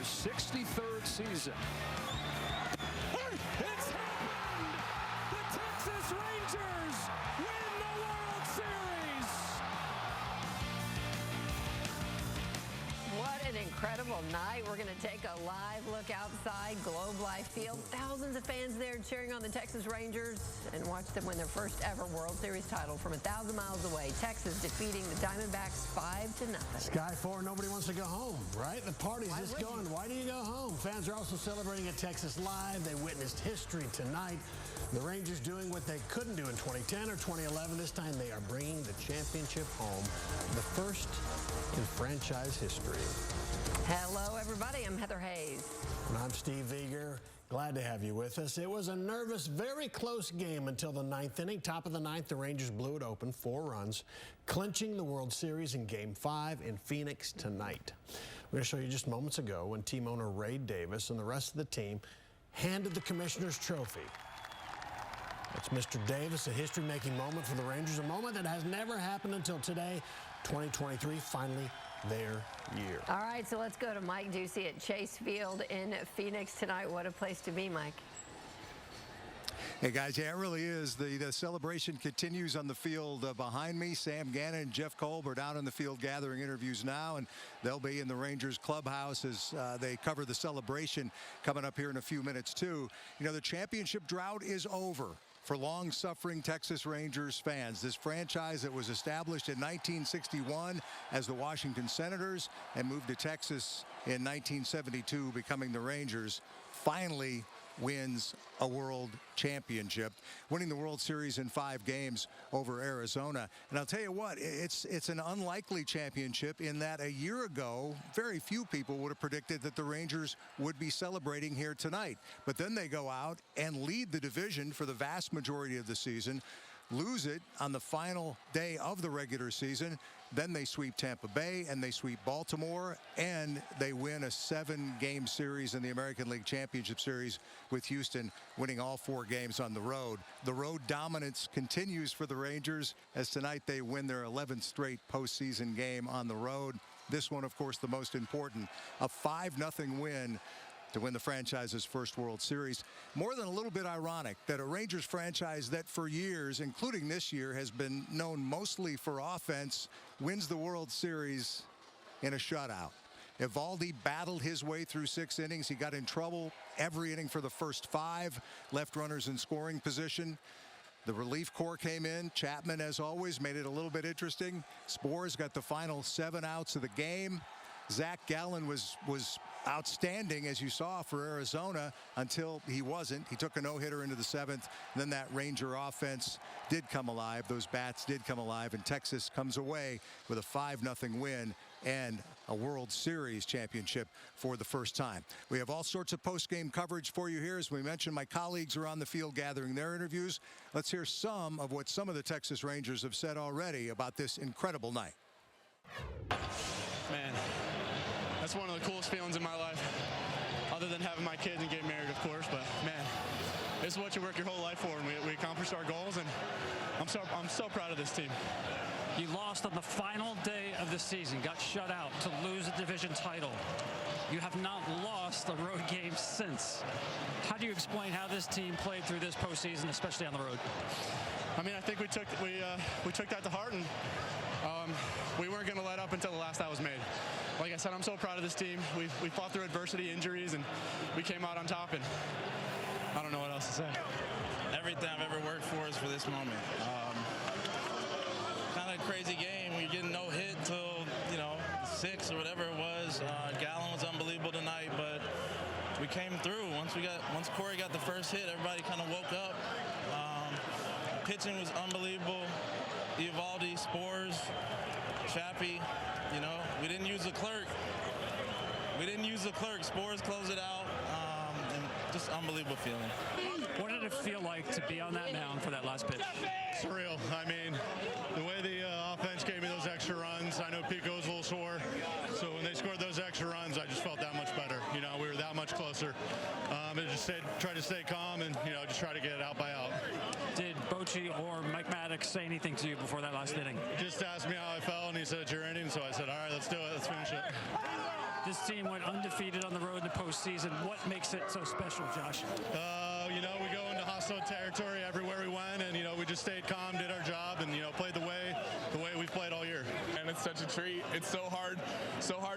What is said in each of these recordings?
63rd season. It's happened! The Texas Rangers win the World Series! What an incredible night. We're going to take a live look outside Globe Life Field. Thousands of fans there cheering on the Texas Rangers and watch them win their first ever World Series title from 1,000 miles away. Texas defeating the Diamondbacks 5-0. Sky 4, nobody wants to go home, right? The party's just going. Why do you go home? Fans are also celebrating at Texas Live. They witnessed history tonight. The Rangers doing what they couldn't do in 2010 or 2011. This time they are bringing the championship home, the first in franchise history. Hello, everybody. I'm Heather Hayes. And I'm Steve Vieger. Glad to have you with us. It was a nervous, very close game until the ninth inning. Top of the ninth, the Rangers blew it open, 4 runs, clinching the World Series in Game 5 in Phoenix tonight. We're going to show you just moments ago when team owner Ray Davis and the rest of the team handed the commissioner's trophy. It's Mr. Davis, a history-making moment for the Rangers, a moment that has never happened until today, 2023, finally their year. All right, so let's go to Mike Ducey at Chase Field in Phoenix tonight. What a place to be, Mike. Hey, guys, yeah, it really is. The celebration continues on the field behind me. Sam Gannon and Jeff Kolb are down in the field gathering interviews now, and they'll be in the Rangers clubhouse as they cover the celebration coming up here in a few minutes, too. You know, the championship drought is over for long-suffering Texas Rangers fans. This franchise that was established in 1961 as the Washington Senators and moved to Texas in 1972, becoming the Rangers, finally wins a world championship, winning the World Series in 5 games over Arizona. And I'll tell you what, it's an unlikely championship in that a year ago, very few people would have predicted that the Rangers would be celebrating here tonight. But then they go out and lead the division for the vast majority of the season, lose it on the final day of the regular season. Then they sweep Tampa Bay and they sweep Baltimore, and they win a 7-game series in the American League Championship Series with Houston, winning all 4 games on the road. The road dominance continues for the Rangers as tonight they win their 11th straight postseason game on the road. This one, of course, the most important, a 5-0 win to win the franchise's first World Series. More than a little bit ironic that a Rangers franchise that for years, including this year, has been known mostly for offense, wins the World Series in a shutout. Evaldi battled his way through 6 innings. He got in trouble every inning for the first 5, left runners in scoring position. The relief corps came in. Chapman, as always, made it a little bit interesting. Spores got the final 7 outs of the game. Zach Gallen was outstanding, as you saw, for Arizona until he wasn't. He took a no-hitter into the 7th. Then that Ranger offense did come alive. Those bats did come alive, and Texas comes away with a 5-0 win and a World Series championship for the first time. We have all sorts of post-game coverage for you here. As we mentioned, my colleagues are on the field gathering their interviews. Let's hear some of what some of the Texas Rangers have said already about this incredible night. Man, that's one of the coolest feelings in my life, other than having my kids and getting married, of course. But man, this is what you work your whole life for, and we accomplished our goals, and I'm so proud of this team. You lost on the final day of the season, got shut out to lose a division title. You have not lost a road game since. How do you explain how this team played through this postseason, especially on the road? I mean, I think we took that to heart, and we weren't going to let up until the last out was made. Like I said, I'm so proud of this team. We fought through adversity, injuries, and we came out on top, and I don't know what else to say. Everything I've ever worked for is for this moment. Kind of a crazy game. We getting no hit till 6 or whatever it was. Gallen was unbelievable tonight, but we came through. Once Corey got the first hit, everybody kind of woke up. Pitching was unbelievable. Evaldi, Spores, Chappie, we didn't use the clerk. Spores closed it out. And just unbelievable feeling. What did it feel like to be on that mound for that last pitch? Surreal. I mean, the way the offense gave me those extra runs, I know Pico was a little sore. So when they scored those extra runs, I just felt that much better. We were that much closer. Try to stay calm and, just try to get it out by out. Did Bochy or Mike Maddox say anything to you before that last inning? Just asked me how I felt, and he said, it's your inning. So I said, all right, let's do it. Let's finish it. This team went undefeated on the road in the postseason. What makes it so special, Josh? You know, we go into hostile territory everywhere we went, and, you know, we just stayed calm, did our job, and, you know, played the way we've played all year. And it's such a treat. It's so hard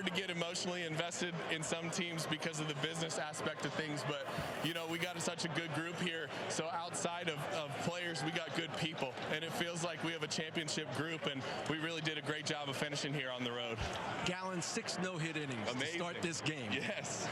to get emotionally invested in some teams because of the business aspect of things. But, you know, we got such a good group here. So outside of players, we got good people. And it feels like we have a championship group, and we really did a great job of finishing here on the road. Gallen, 6 no-hit innings Amazing. to start this game. Yes.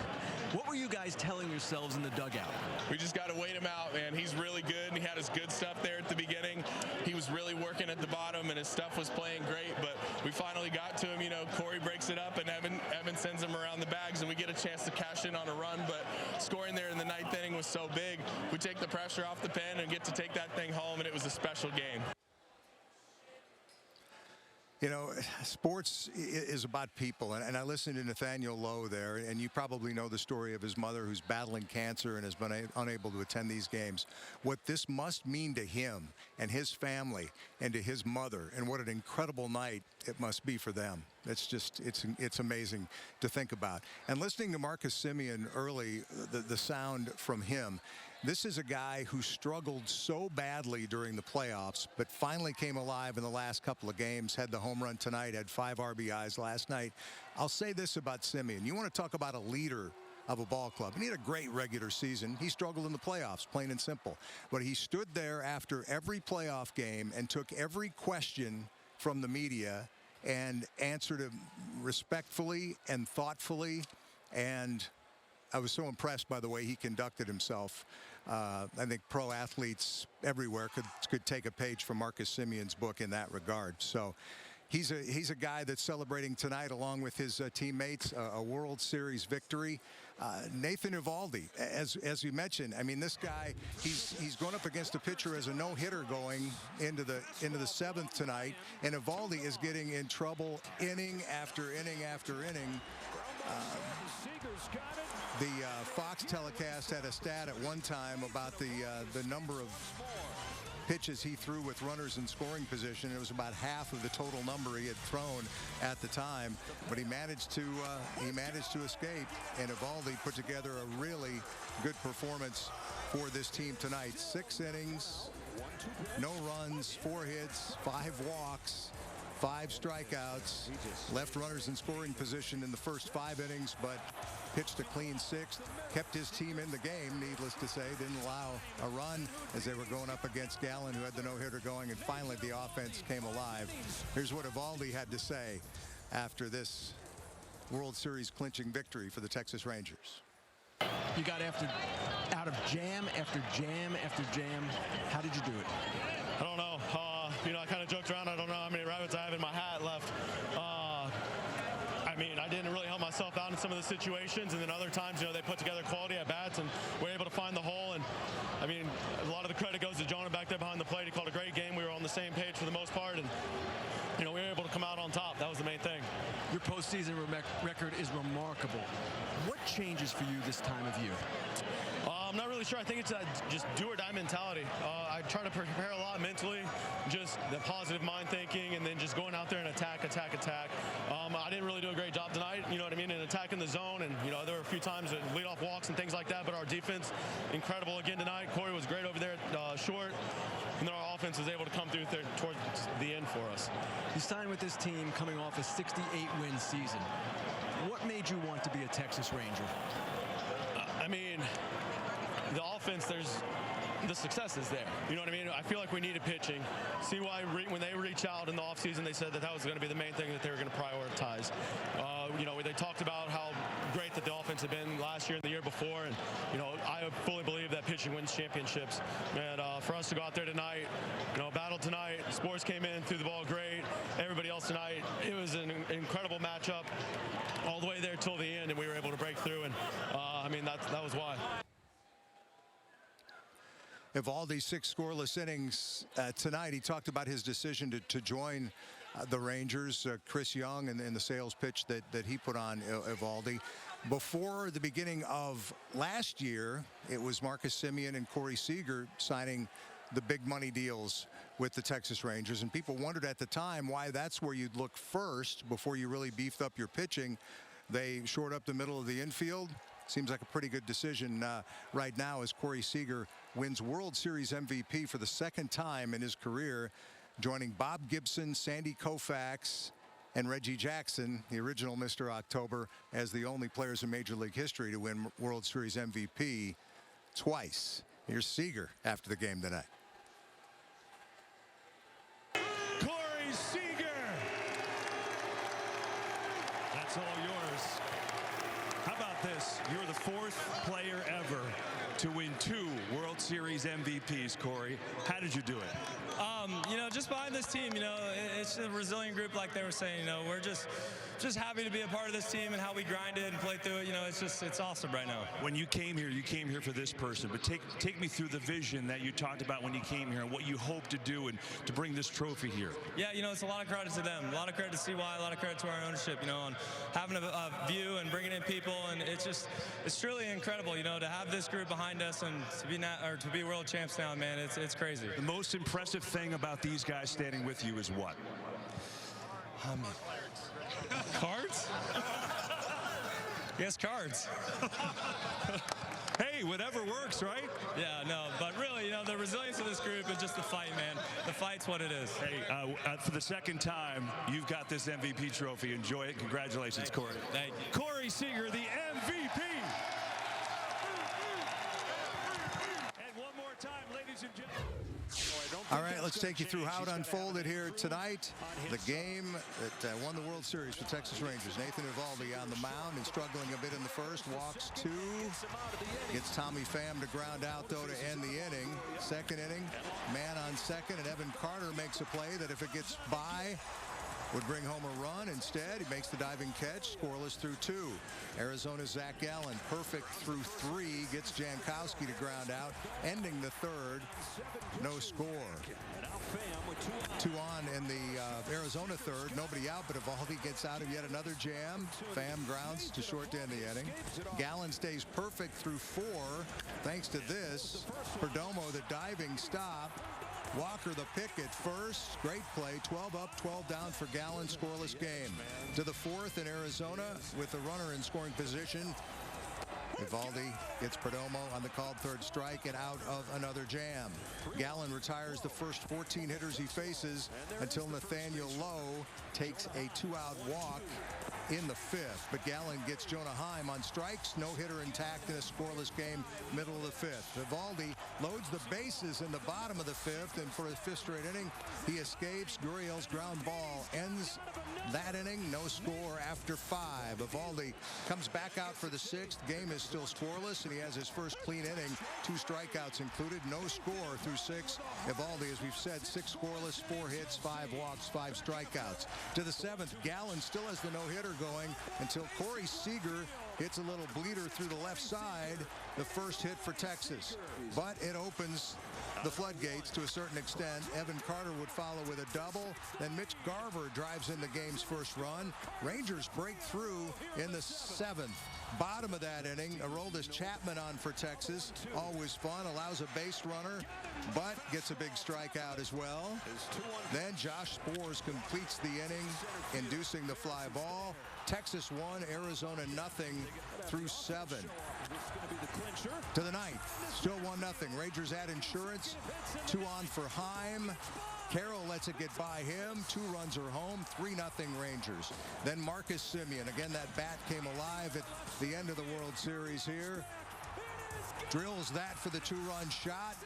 What were you guys telling yourselves in the dugout? We just got to wait him out, man. He's really good, and he had his good stuff there at the beginning. He was really working at the bottom, and his stuff was playing great, but we finally got to him. You know, Corey breaks it up, and Evan sends him around the bags, and we get a chance to cash in on a run, but scoring there in the 9th inning was so big. We take the pressure off the pen and get to take that thing home, and it was a special game. You know, sports is about people, and I listened to Nathaniel Lowe there, and you probably know the story of his mother who's battling cancer and has been unable to attend these games. What this must mean to him and his family and to his mother, and what an incredible night it must be for them. It's just, it's amazing to think about. And listening to Marcus Semien early, the sound from him, this is a guy who struggled so badly during the playoffs, but finally came alive in the last couple of games, had the home run tonight, had 5 RBIs last night. I'll say this about Semien. You want to talk about a leader of a ball club. And he had a great regular season. He struggled in the playoffs, plain and simple. But he stood there after every playoff game and took every question from the media and answered it respectfully and thoughtfully. And I was so impressed by the way he conducted himself. I think pro athletes everywhere could take a page from Marcus Semien's book in that regard. So he's a guy that's celebrating tonight along with his teammates a World Series victory. Nathan Eovaldi, as you mentioned, I mean, this guy, he's going up against a pitcher as a no-hitter going into the 7th tonight, and Eovaldi is getting in trouble inning after inning after inning. The Fox telecast had a stat at one time about the number of pitches he threw with runners in scoring position. It was about half of the total number he had thrown at the time, but he managed to escape, and Eovaldi put together a really good performance for this team tonight. 6 innings, no runs, 4 hits, 5 walks, 5 strikeouts, left runners in scoring position in the first 5 innings, but pitched a clean 6th, kept his team in the game, needless to say, didn't allow a run as they were going up against Gallen, who had the no-hitter going, and finally the offense came alive. Here's what Eovaldi had to say after this World Series clinching victory for the Texas Rangers. You got out of jam after jam after jam. How did you do it? I don't know. You know, I kind of joked around. I don't know how many rabbits I have in my hat left. I mean, I didn't really help myself out in some of the situations, and then other times, you know, they put together quality at bats and were able to find the hole. And I mean, a lot of the credit goes to Jonah back there behind the plate. He called a great game. We were on the same page for the most part, and you know, we were able to come out on top. That was the main thing. Your postseason record is remarkable. What changes for you this time of year? I'm not really sure. I think it's that just do-or-die mentality. I try to prepare a lot mentally, just the positive mind thinking, and then just going out there and attack. I didn't really do a great job tonight, you know what I mean, in attacking the zone, and, you know, there were a few times that leadoff walks and things like that, but our defense, incredible again tonight. Corey was great over there at short, and then our offense was able to come through there towards the end for us. You signed with this team coming off a 68-win season. What made you want to be a Texas Ranger? I mean, the offense, the success is there. You know what I mean? I feel like we needed pitching. See why when they reached out in the offseason, they said that was going to be the main thing that they were going to prioritize. You know, they talked about how great that the offense had been last year and the year before, and, you know, I fully believe that pitching wins championships. And for us to go out there tonight, you know, battle tonight, Sports came in, threw the ball great. Everybody else tonight, it was an incredible matchup all the way there till the end, and we were able to break through, and I mean, that was why. Eovaldi's 6 scoreless innings tonight. He talked about his decision to join the Rangers. Chris Young and the sales pitch that he put on Eovaldi. Before the beginning of last year, it was Marcus Semien and Corey Seager signing the big money deals with the Texas Rangers, and people wondered at the time why that's where you'd look first before you really beefed up your pitching. They shored up the middle of the infield. Seems like a pretty good decision right now as Corey Seager wins World Series MVP for the second time in his career, joining Bob Gibson, Sandy Koufax, and Reggie Jackson, the original Mr. October, as the only players in Major League history to win World Series MVP twice. Here's Seager after the game tonight. Corey Seager. That's all yours. How about this? You're the 4th player ever to win 2 World Series MVPs, Corey. How did you do it? You know, just behind this team, you know, it's a resilient group, like they were saying. You know, we're just happy to be a part of this team and how we grinded and played through it. You know, it's awesome right now. When you came here for this person, but take me through the vision that you talked about when you came here and what you hope to do and to bring this trophy here. Yeah, you know, it's a lot of credit to them, a lot of credit to CY, a lot of credit to our ownership, you know, on having a view and bringing in people, and it's truly incredible, you know, to have this group behind us and to be world champs now, man. It's crazy. The most impressive thing about these guys standing with you is what? Cards? Yes, cards. Hey, whatever works, right? Yeah, no, but really, you know, the resilience of this group is just the fight, man. The fight's what it is. Hey, for the second time, you've got this MVP trophy. Enjoy it. Congratulations, Corey. Thank you. Corey Seager, the MVP. And one more time, ladies and gentlemen. All right, let's take you through how it unfolded here tonight. The game that won the World Series for Texas Rangers. Nathan Eovaldi on the mound and struggling a bit in the first. Walks 2. Gets Tommy Pham to ground out, though, to end the inning. Second inning, man on second, and Evan Carter makes a play that if it gets by, would bring home a run. Instead, he makes the diving catch, scoreless through 2. Arizona's Zach Gallen, perfect through 3, gets Jankowski to ground out, ending the third. No score. 2 on in the Arizona third. Nobody out, but Eovaldi gets out of yet another jam. Pham grounds to short to end the inning. Gallen stays perfect through 4. Thanks to this, Perdomo, the diving stop. Walker the pick at first. Great play. 12 up, 12 down for Gallen. Scoreless game. To the 4th in Arizona with the runner in scoring position. Eovaldi gets Perdomo on the called third strike and out of another jam. Gallen retires the first 14 hitters he faces until Nathaniel Lowe takes a 2-out walk in the 5th. But Gallen gets Jonah Heim on strikes. No hitter intact in a scoreless game, middle of the 5th. Eovaldi loads the bases in the bottom of the 5th, and for his 5th straight inning, he escapes. Gurriel's ground ball ends that inning. No score after 5. Eovaldi comes back out for the 6th. Game is still scoreless, and he has his first clean inning. 2 strikeouts included. No score through 6. Eovaldi, as we've said, 6 scoreless, 4 hits, 5 walks, 5 strikeouts. To the 7th, Gallen still has the no-hitter going until Corey Seager hits a little bleeder through the left side, the first hit for Texas. But it opens the floodgates to a certain extent. Evan Carter would follow with a double. Then Mitch Garver drives in the game's first run. Rangers break through in the 7th. Bottom of that inning, Aroldis Chapman on for Texas. Always fun. Allows a base runner, but gets a big strikeout as well. Then Josh Sborz completes the inning, inducing the fly ball. Texas 1, Arizona nothing through 7. To the 9th, still 1-0. Rangers add insurance. 2 on for Heim. Carroll lets it get by him. 2 runs are home. 3-0 Rangers. Then Marcus Semien. Again, that bat came alive at the end of the World Series here. Drills that for the 2-run shot.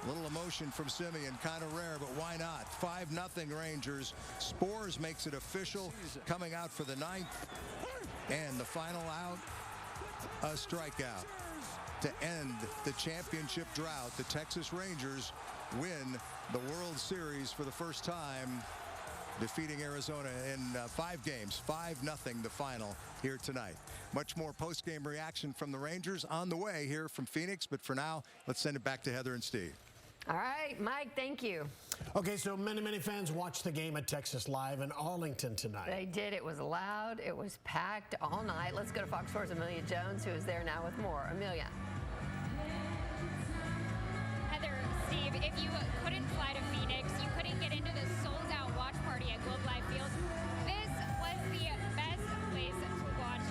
A little emotion from Semien, kind of rare, but why not? 5-0 Rangers. Sborz makes it official, coming out for the 9th. And the final out, a strikeout. To end the championship drought, the Texas Rangers win the World Series for the first time, defeating Arizona in 5 games. 5-0 the final here tonight. Much more post-game reaction from the Rangers on the way here from Phoenix, but for now, let's send it back to Heather and Steve. All right, Mike, thank you. Okay, so many fans watched the game at Texas Live in Arlington tonight. They did. It was loud. It was packed all night. Let's go to Fox 4's Amelia Jones, who is there now with more. Amelia. Heather, Steve, if you couldn't fly to Phoenix, you couldn't get into the sold-out watch party at Globe Life Field. This was the best place to watch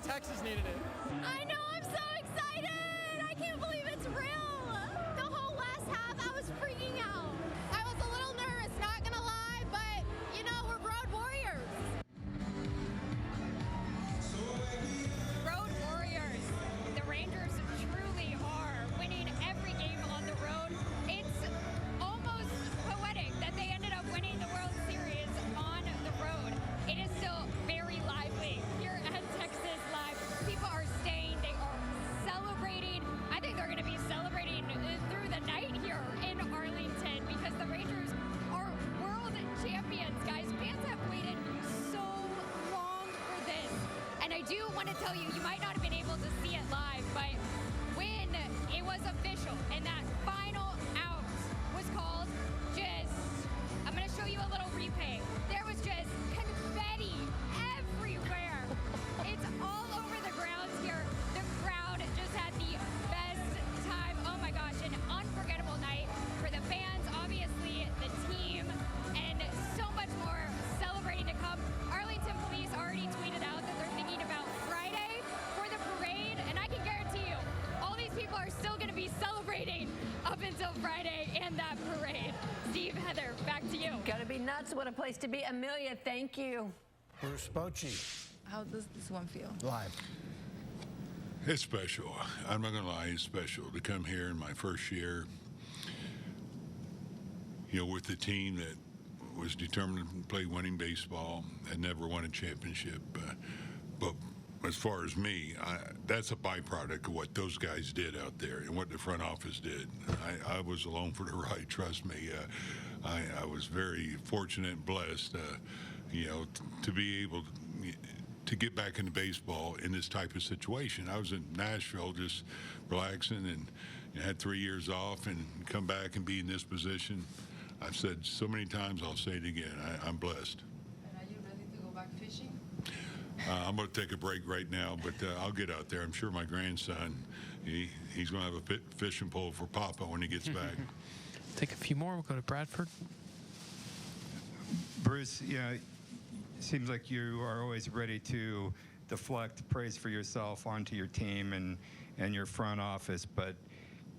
Texas needed it. I know, I'm so excited! I can't believe it's real! The whole last half, I was freaking out. I was a little nervous, not gonna lie, but, you know, we're road warriors. Road warriors. The Rangers truly are winning every game on the road. It's almost poetic that they ended up winning the World Series on the road. It is still very lively here at Texas Live. People are staying, they are celebrating. I think they're going to be celebrating through the night here in Arlington because the Rangers are world champions, guys. Fans have waited so long for this. And I do want to tell you, you might not have been able to see it live, but when it was official and that final out was called, I'm going to show you a little replay. There was just confetti everywhere. It's all over the grounds here. The crowd just had the best time. Oh my gosh, an unforgettable night for the fans, obviously the team, and so much more celebrating to come. Arlington Police already tweeted out that they're thinking about Friday for the parade, and I can guarantee you, all these people are still going to be celebrating up until Friday and that parade. Steve, Heather, back to you. Gotta be nuts. What a place to be. Amelia, thank you. Bruce Bochy, How does this one feel? live. It's special. I'm not going to lie, it's special to come here in my first year, you know, with the team that was determined to play winning baseball, had never won a championship. But as far as me, that's a byproduct of what those guys did out there and what the front office did. I was along for the ride, trust me. I was very fortunate and blessed, you know, to be able to get back into baseball in this type of situation. I was in Nashville just relaxing and had 3 years off and come back and be in this position. I've said so many times, I'll say it again, I'm blessed. And are you ready to go back fishing? I'm going to take a break right now, but I'll get out there. I'm sure my grandson, he's going to have a fishing pole for Papa when he gets back. Take a few more. We'll go to Bradford. Bruce, you know, it seems like you are always ready to deflect praise for yourself onto your team and your front office, but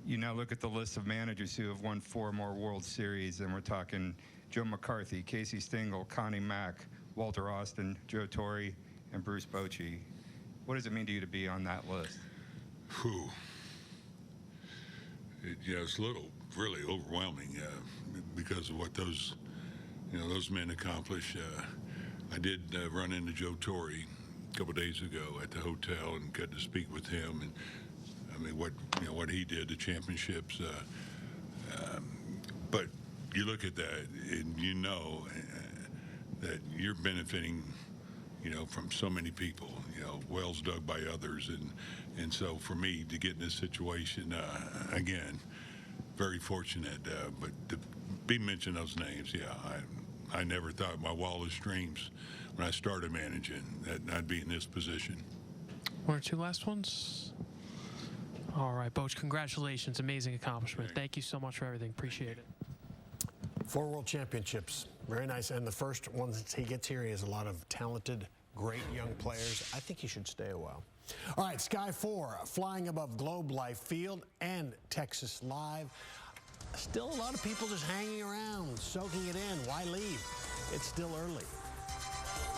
you now look at the list of managers who have won 4 more World Series, and we're talking Joe McCarthy, Casey Stengel, Connie Mack, Walter Austin, Joe Torre, and Bruce Bochy. What does it mean to you to be on that list? Whew. It's a little, really overwhelming because of what those men accomplish. I did run into Joe Torre a couple days ago at the hotel and got to speak with him, and I mean what he did, the championships. But you look at that and you know that you're benefiting, from so many people, wells dug by others, and so for me to get in this situation, again, very fortunate. But to be mentioning those names, I never thought in my wildest dreams when I started managing that I'd be in this position. 1 or 2 last ones. All right, Boch, congratulations. Amazing accomplishment. Thank you so much for everything. Appreciate it. 4 World Championships. Very nice. And the first ones he gets here, he has a lot of talented, great young players. I think he should stay a while. All right, Sky 4, flying above Globe Life Field and Texas Live. Still a lot of people just hanging around, soaking it in. Why leave? It's still early.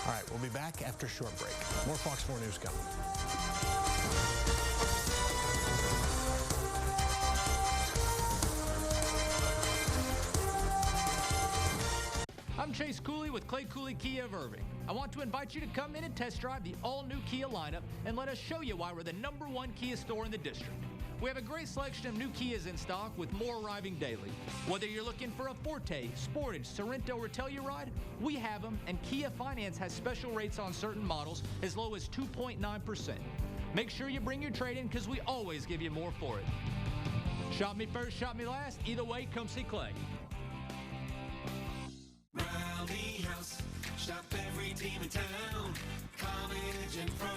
All right, we'll be back after a short break. More Fox 4 News coming. I'm Chase Cooley with Clay Cooley Kia of Irving. I want to invite you to come in and test drive the all-new Kia lineup and let us show you why we're the #1 Kia store in the district. We have a great selection of new Kias in stock with more arriving daily. Whether you're looking for a Forte, Sportage, Sorento, or Telluride, we have them, and Kia Finance has special rates on certain models as low as 2.9%. Make sure you bring your trade-in because we always give you more for it. Shop me first, shop me last. Either way, come see Clay. Rally House, shop every team in town. college and pro.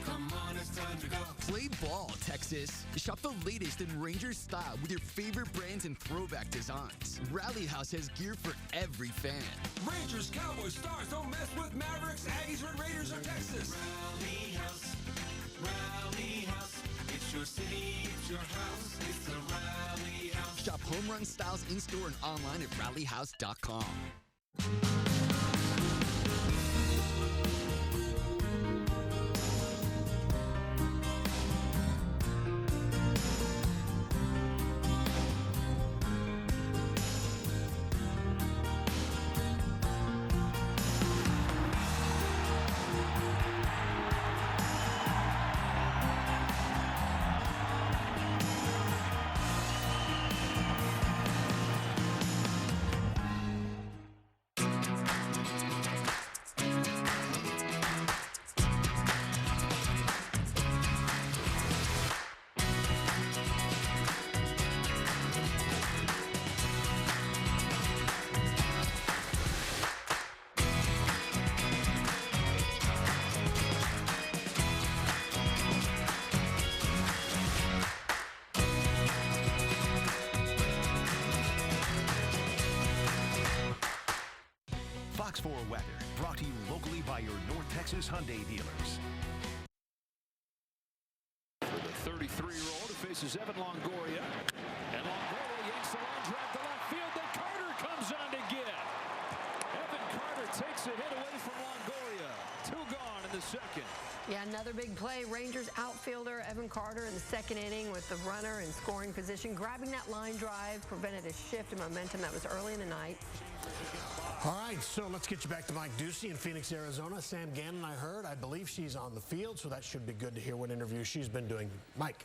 Come on, it's time to go. Play ball, Texas. Shop the latest in Rangers style with your favorite brands and throwback designs. Rally House has gear for every fan. Rangers, Cowboys, Stars, don't mess with Mavericks, Aggies, Red Raiders, or Texas. Rally House, Rally House. It's your city, it's your house, it's the Rally House. Shop home run styles in-store and online at rallyhouse.com. Fox 4 weather, brought to you locally by your North Texas Hyundai dealers. For the 33-year-old who faces Evan Longoria. And Longoria yanks the line drive to left field. Then Carter comes on to get. Evan Carter takes a hit away from Longoria. 2 gone in the second. Yeah, another big play. Rangers outfielder Evan Carter in the second inning with the runner in scoring position. Grabbing that line drive prevented a shift in momentum that was early in the night. All right, so let's get you back to Mike Ducey in Phoenix, Arizona. Sam Gannon, I believe she's on the field, so that should be good to hear what interview she's been doing. Mike.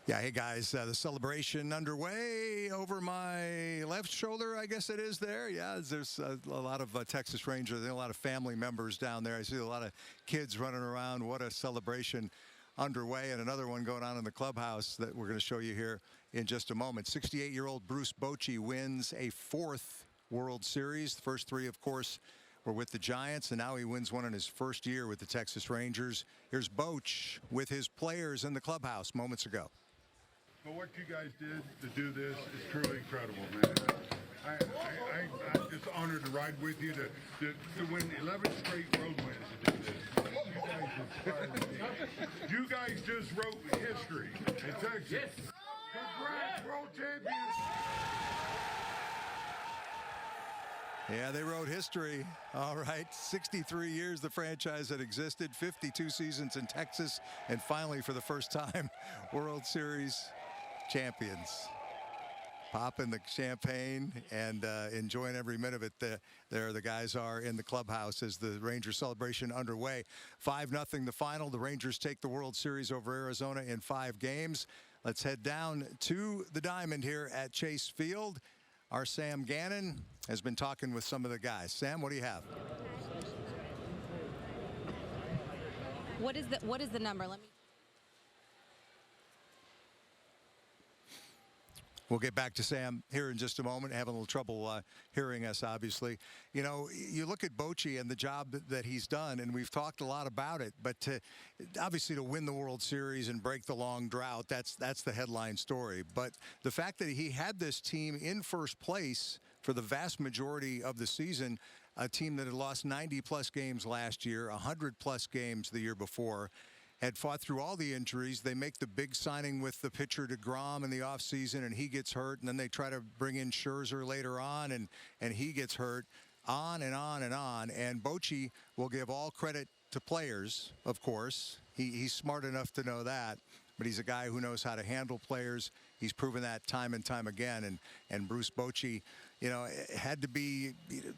Yeah, hey guys, the celebration underway over my left shoulder, I guess it is there. Yeah, there's a lot of Texas Rangers, a lot of family members down there. I see a lot of kids running around. What a celebration underway, and another one going on in the clubhouse that we're going to show you here in just a moment. 68-year-old Bruce Bochy wins a 4th World Series. The first 3, of course, were with the Giants, and now he wins one in his first year with the Texas Rangers. Here's Boch with his players in the clubhouse moments ago. Well, what you guys did to do this is truly incredible, man. I'm just honored to ride with you to win 11 straight road wins to do this. You guys just wrote history in Texas. Yes. Congrats, world champions. Yeah, they wrote history. All right, 63 years the franchise had existed, 52 seasons in Texas, and finally, for the first time, World Series champions. Popping the champagne and enjoying every minute of it. There the guys are in the clubhouse as the Rangers celebration underway. 5-0 the final. The Rangers take the World Series over Arizona in 5 games. Let's head down to the Diamond here at Chase Field. Our Sam Gannon has been talking with some of the guys. Sam, what do you have? What is the number? Let me. We'll get back to Sam here in just a moment. Having a little trouble hearing us, obviously. You know, you look at Bochy and the job that he's done, and we've talked a lot about it. But obviously to win the World Series and break the long drought, that's the headline story. But the fact that he had this team in first place for the vast majority of the season, a team that had lost 90-plus games last year, 100-plus games the year before, had fought through all the injuries. They make the big signing with the pitcher DeGrom in the offseason, and he gets hurt. And then they try to bring in Scherzer later on, and he gets hurt. On and on and on. And Bochy will give all credit to players, of course. He's smart enough to know that. But he's a guy who knows how to handle players. He's proven that time and time again. And Bruce Bochy, you know, had to be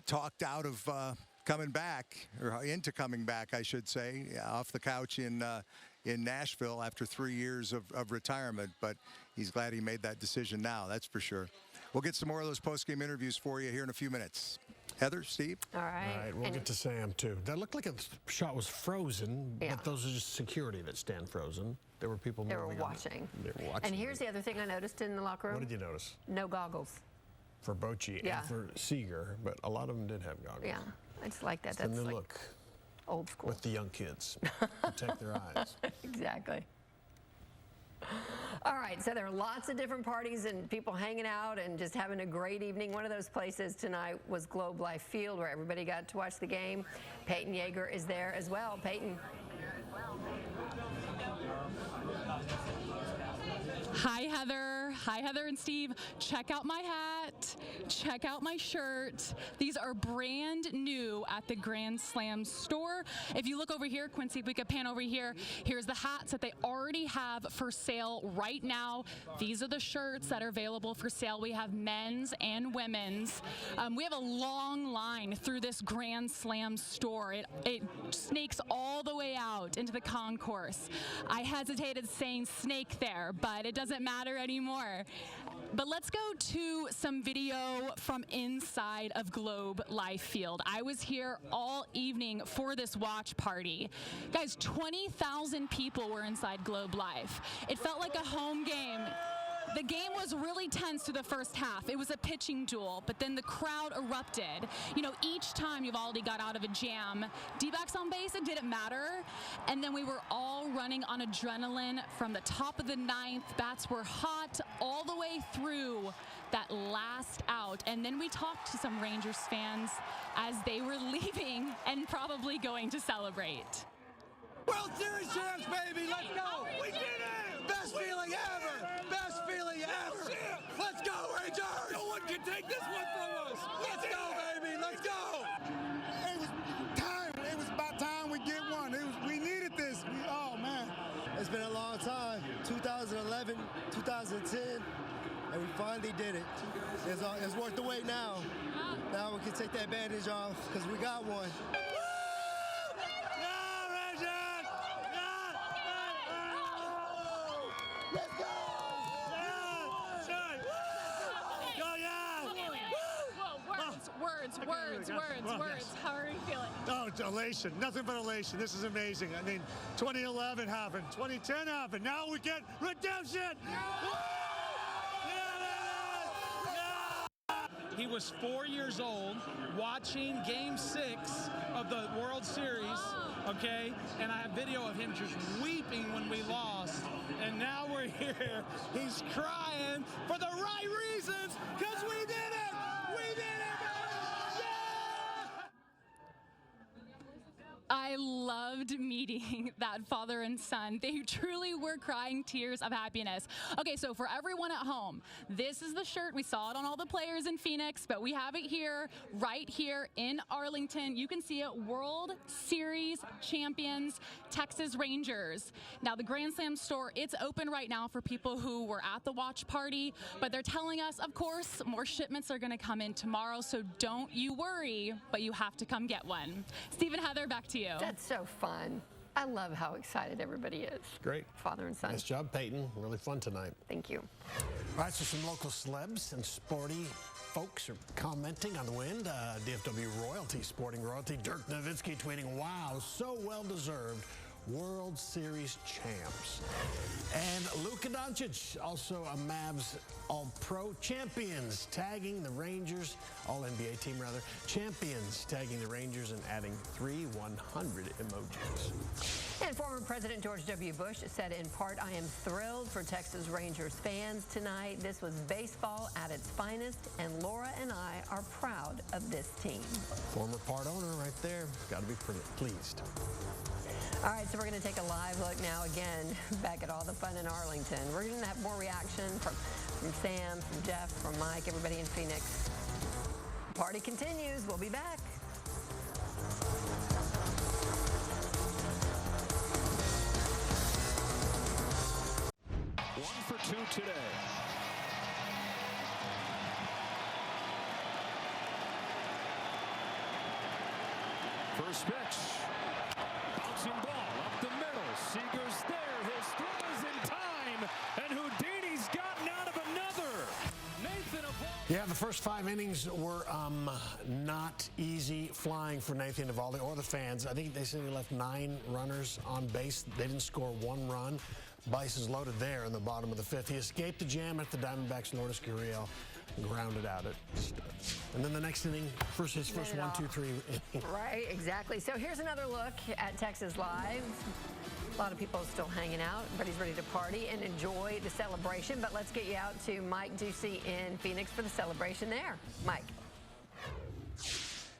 talked out of coming back, or into coming back, I should say, off the couch in Nashville after 3 years of retirement. But he's glad he made that decision now, that's for sure. We'll get some more of those post-game interviews for you here in a few minutes. Heather, Steve? All right. All right, we'll get to Sam, too. That looked like a shot was frozen, but those are just security that stand frozen. There were people They were watching. They were watching. And here's the other thing I noticed in the locker room. What did you notice? No goggles. For Bochy and for Seager, but a lot of them did have goggles. Yeah, I just like that. It's the new look. Old school. With the young kids. Protect their eyes. Exactly. All right, so there are lots of different parties and people hanging out and just having a great evening. One of those places tonight was Globe Life Field, where everybody got to watch the game. Peyton Yeager is there as well. Peyton. Hi, Heather. Hi, Heather and Steve. Check out my hat. Check out my shirt. These are brand new at the Grand Slam store. If you look over here, Quincy, if we could pan over here, here's the hats that they already have for sale right now. These are the shirts that are available for sale. We have men's and women's. We have a long line through this Grand Slam store. It snakes all the way out into the concourse. I hesitated saying snake there, but it doesn't matter anymore. But let's go to some video from inside of Globe Life Field. I was here all evening for this watch party. Guys, 20,000 people were inside Globe Life. It felt like a home game. The game was really tense through the first half. It was a pitching duel, but then the crowd erupted. You know, each time Uvalde got out of a jam, D-backs on base, it didn't matter. And then we were all running on adrenaline from the top of the ninth. Bats were hot all the way through that last out. And then we talked to some Rangers fans as they were leaving and probably going to celebrate. World Series champs, baby, let's go. We did it. Best feeling ever. Best feeling ever. Let's go, Rangers. No one can take this one from us. Let's go, baby. Let's go. It was time. It was about time we get one. We needed this. Oh, man. It's been a long time. 2011, 2010, and we finally did it. It's worth the wait now. Now we can take that bandage off because we got one. Words. How are you feeling? Oh, it's elation. Nothing but elation. This is amazing. I mean, 2011 happened. 2010 happened. Now we get redemption. He was 4 years old watching Game 6 of the World Series, okay? And I have video of him just weeping when we lost. And now we're here. He's crying for the right reasons because we did it. We did it. I loved meeting that father and son. They truly were crying tears of happiness. Okay, so for everyone at home, this is the shirt. We saw it on all the players in Phoenix, but we have it here, right here in Arlington. You can see it, World Series champions, Texas Rangers. Now, the Grand Slam store, it's open right now for people who were at the watch party, but they're telling us, of course, more shipments are going to come in tomorrow, so don't you worry, but you have to come get one. Steve and Heather, back to you. That's so fun. I love how excited everybody is. Great. Father and son. Nice job, Peyton. Really fun tonight. Thank you. All right, so some local celebs and sporty folks are commenting on the win. DFW royalty, sporting royalty. Dirk Nowitzki tweeting, wow, so well-deserved. World Series champs. And Luka Doncic, also a Mavs All-Pro champions, tagging the Rangers, All-NBA team rather, champions, tagging the Rangers and adding 3 100 emojis. And former President George W. Bush said in part, I am thrilled for Texas Rangers fans tonight. This was baseball at its finest, and Laura and I are proud of this team. Former part owner right there. Got to be pretty pleased. All right, so we're going to take a live look now again back at all the fun in Arlington. We're going to have more reaction from Sam, from Jeff, from Mike, everybody in Phoenix. Party continues. We'll be back. One for two today. First pitch. Bouncing ball up the middle. Seager's there. His throw is in time. And Houdini's gotten out of another. Nathan Eovaldi. Yeah, the first 5 innings were not easy flying for Nathan Eovaldi or the fans. I think they said he left 9 runners on base. They didn't score 1 run. Bases loaded there in the bottom of the 5th. He escaped the jam at the Diamondbacks' Lourdes Gurriel. grounded out at Studs. And then the next inning, his first 1, 2, 3 inning. Right, exactly. So here's another look at Texas Live. A lot of people still hanging out. Everybody's ready to party and enjoy the celebration. But let's get you out to Mike Ducey in Phoenix for the celebration there. Mike.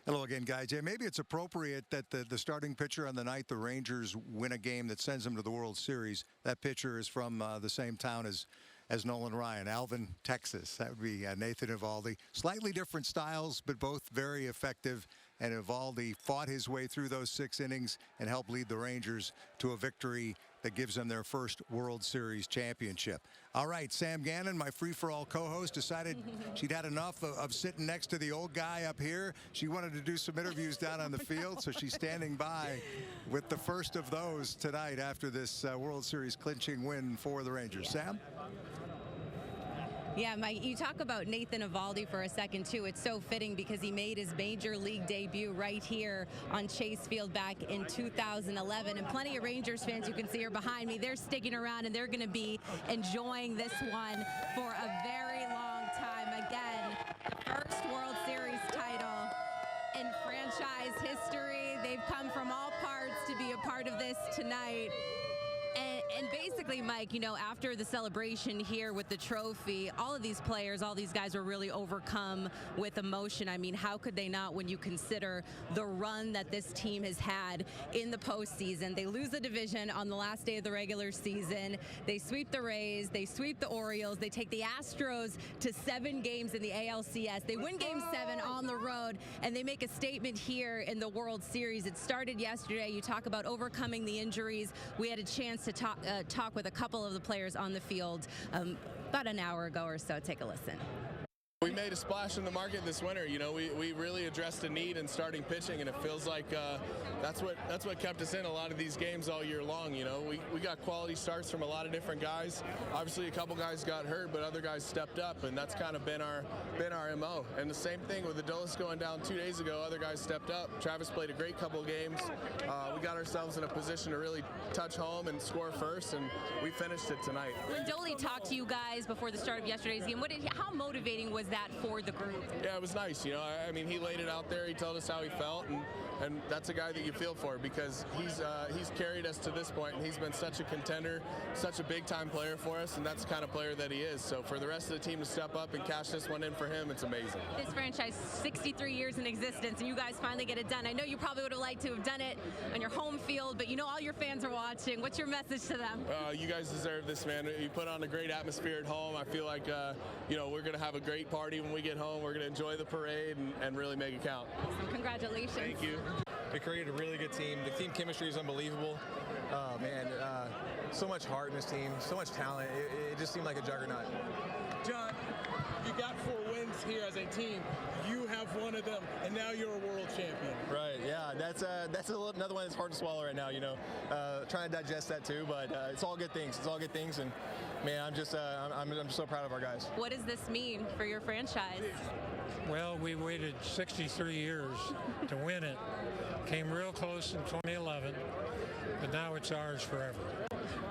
Hello again, guys. Yeah, maybe it's appropriate that the starting pitcher on the night the Rangers win a game that sends them to the World Series. That pitcher is from the same town as Nolan Ryan, Alvin, Texas. That would be Nathan Eovaldi. Slightly different styles, but both very effective. And Eovaldi fought his way through those 6 innings and helped lead the Rangers to a victory that gives them their first World Series championship. All right, Sam Gannon, my free-for-all co-host, decided she'd had enough of sitting next to the old guy up here. She wanted to do some interviews down on the field, so she's standing by with the first of those tonight after this World Series clinching win for the Rangers. Sam? Yeah, Mike, you talk about Nathan Eovaldi for a second, too. It's so fitting because he made his major league debut right here on Chase Field back in 2011. And plenty of Rangers fans, you can see are behind me, they're sticking around and they're going to be enjoying this one for a very long time. Again, the first World Series title in franchise history. They've come from all parts to be a part of this tonight. And basically, Mike, you know, after the celebration here with the trophy, all of these players, all these guys were really overcome with emotion. I mean, how could they not when you consider the run that this team has had in the postseason? They lose the division on the last day of the regular season. They sweep the Rays. They sweep the Orioles. They take the Astros to 7 games in the ALCS. They win Game 7 on the road, and they make a statement here in the World Series. It started yesterday. You talk about overcoming the injuries. We had a chance to talk with a couple of the players on the field about an hour ago or so. Take a listen. We made a splash in the market this winter. You know, we really addressed a need in starting pitching, and it feels like that's what kept us in a lot of these games all year long. You know, we got quality starts from a lot of different guys. Obviously, a couple guys got hurt, but other guys stepped up, and that's kind of been our MO. And the same thing with Adolis going down 2 days ago. Other guys stepped up. Travis played a great couple of games. We got ourselves in a position to really touch home and score first, and we finished it tonight. When Dolly talked to you guys before the start of yesterday's game, how motivating was that for the group? Yeah, it was nice. You know, I mean, he laid it out there. He told us how he felt, and that's a guy that you feel for because he's carried us to this point, and he's been such a contender, such a big-time player for us, and that's the kind of player that he is. So for the rest of the team to step up and cash this one in for him, it's amazing. This franchise, 63 years in existence, and you guys finally get it done. I know you probably would have liked to have done it on your home field, but you know all your fans are watching. What's your message to them? You guys deserve this, man. You put on a great atmosphere at home. I feel like, you know, we're going to have a great party when we get home. We're going to enjoy the parade and really make it count. Awesome. Congratulations. Thank you. We created a really good team. The team chemistry is unbelievable. Man, so much heart in this team, so much talent. It just seemed like a juggernaut. John, you got 4 wins here as a team. You have one of them, and now you're a world champion. Right, yeah, that's another one that's hard to swallow right now, you know. Trying to digest that too, but it's all good things. It's all good things, and man, I'm just so proud of our guys. What does this mean for your franchise? Well, we waited 63 years to win it. Came real close in 2011, but now it's ours forever.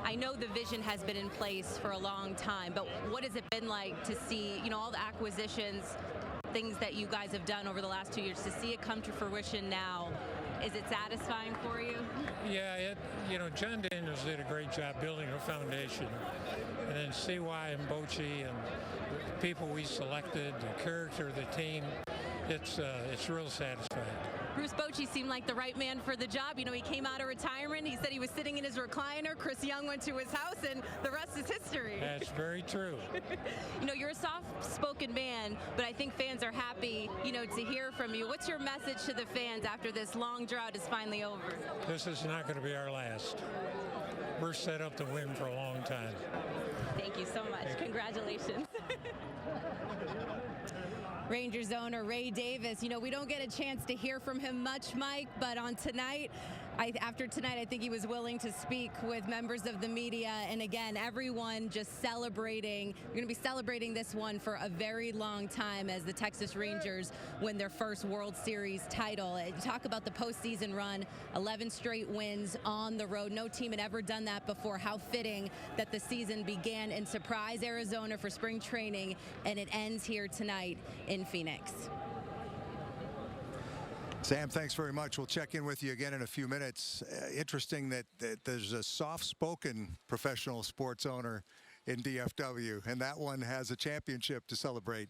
I know the vision has been in place for a long time, but what has it been like to see, you know, all the acquisitions, things that you guys have done over the last 2 years, to see it come to fruition now? Is it satisfying for you? Yeah, you know, John Daniels did a great job building a foundation. And then CY and Bochy and the people we selected, the character of the team, it's real satisfying. Bruce Bochy seemed like the right man for the job. You know, he came out of retirement. He said he was sitting in his recliner. Chris Young went to his house, and the rest is history. That's very true. You know, you're a soft-spoken man, but I think fans are happy, you know, to hear from you. What's your message to the fans after this long drought is finally over? This is not going to be our last. We're set up to win for a long time. Thank you so much. Congratulations. Rangers owner Ray Davis. You know, we don't get a chance to hear from him much, Mike, but on tonight, after tonight, I think he was willing to speak with members of the media. And again, everyone just celebrating. We're going to be celebrating this one for a very long time as the Texas Rangers win their first World Series title. Talk about the postseason run, 11 straight wins on the road. No team had ever done that before. How fitting that the season began in Surprise, Arizona for spring training, and it ends here tonight in Phoenix. Sam, thanks very much. We'll check in with you again in a few minutes. Interesting that there's a soft-spoken professional sports owner in DFW, and that one has a championship to celebrate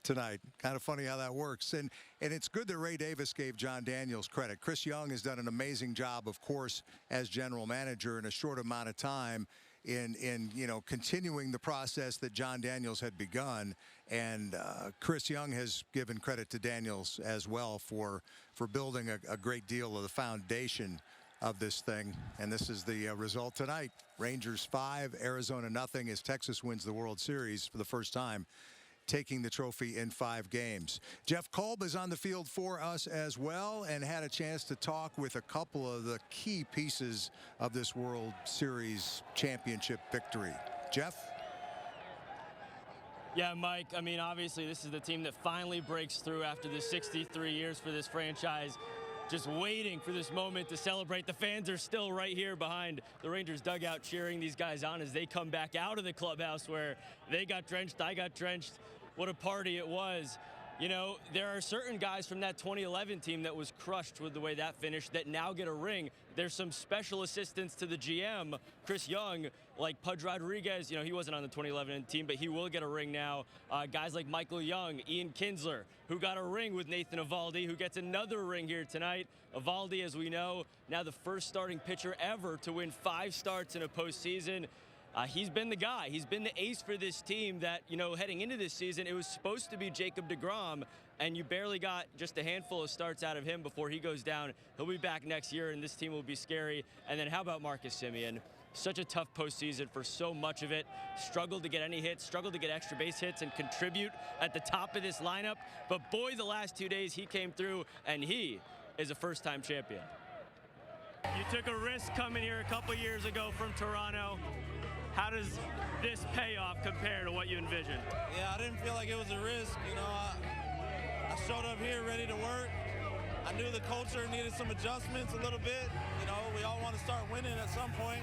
tonight. Kind of funny how that works. And it's good that Ray Davis gave John Daniels credit. Chris Young has done an amazing job, of course, as general manager in a short amount of time in you know, continuing the process that John Daniels had begun. And Chris Young has given credit to Daniels as well for building a great deal of the foundation of this thing. And this is the result tonight. Rangers 5, Arizona nothing, as Texas wins the World Series for the first time, taking the trophy in 5 games. Jeff Kolb is on the field for us as well and had a chance to talk with a couple of the key pieces of this World Series championship victory. Jeff? Yeah, Mike, I mean, obviously this is the team that finally breaks through after the 63 years for this franchise. Just waiting for this moment to celebrate. The fans are still right here behind the Rangers dugout cheering these guys on as they come back out of the clubhouse where they got drenched, I got drenched. What a party it was. You know, there are certain guys from that 2011 team that was crushed with the way that finished that now get a ring. There's some special assistants to the GM, Chris Young, like Pudge Rodriguez. You know, he wasn't on the 2011 team, but he will get a ring now. Guys like Michael Young, Ian Kinsler, who got a ring with Nathan Eovaldi, who gets another ring here tonight. Eovaldi, as we know, now the first starting pitcher ever to win 5 starts in a postseason. He's been the guy. He's been the ace for this team that, you know, heading into this season, it was supposed to be Jacob deGrom, and you barely got just a handful of starts out of him before he goes down. He'll be back next year, and this team will be scary. And then how about Marcus Semien? Such a tough postseason for so much of it. Struggled to get any hits, struggled to get extra base hits and contribute at the top of this lineup. But boy, the last 2 days he came through, and he is a first-time champion. You took a risk coming here a couple years ago from Toronto. How does this payoff compare to what you envisioned? Yeah, I didn't feel like it was a risk. You know, I showed up here ready to work. I knew the culture needed some adjustments a little bit. You know, we all want to start winning at some point.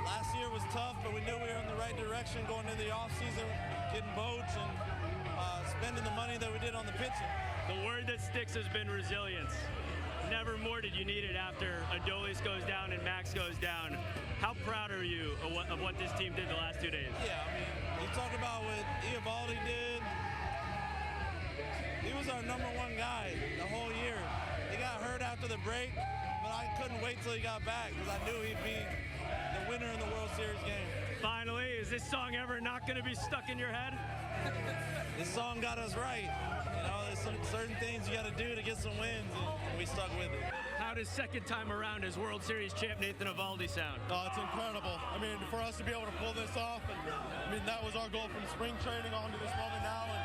Last year was tough, but we knew we were in the right direction going into the offseason, getting Boch and spending the money that we did on the pitching. The word that sticks has been resilience. Never more did you need it after Adolis goes down and Max goes down. How proud are you of what this team did the last 2 days? Yeah, I mean, you talk about what Eovaldi did. He was our #1 guy the whole year. He got hurt after the break, but I couldn't wait till he got back because I knew he'd be the winner in the World Series game. Finally, is this song ever not going to be stuck in your head? This song got us right. You know, there's some certain things you got to do to get some wins, and we stuck with it. How does second time around as World Series champ Nathan Eovaldi sound? It's incredible. I mean, for us to be able to pull this off, and I mean, that was our goal from spring training on to this moment now, and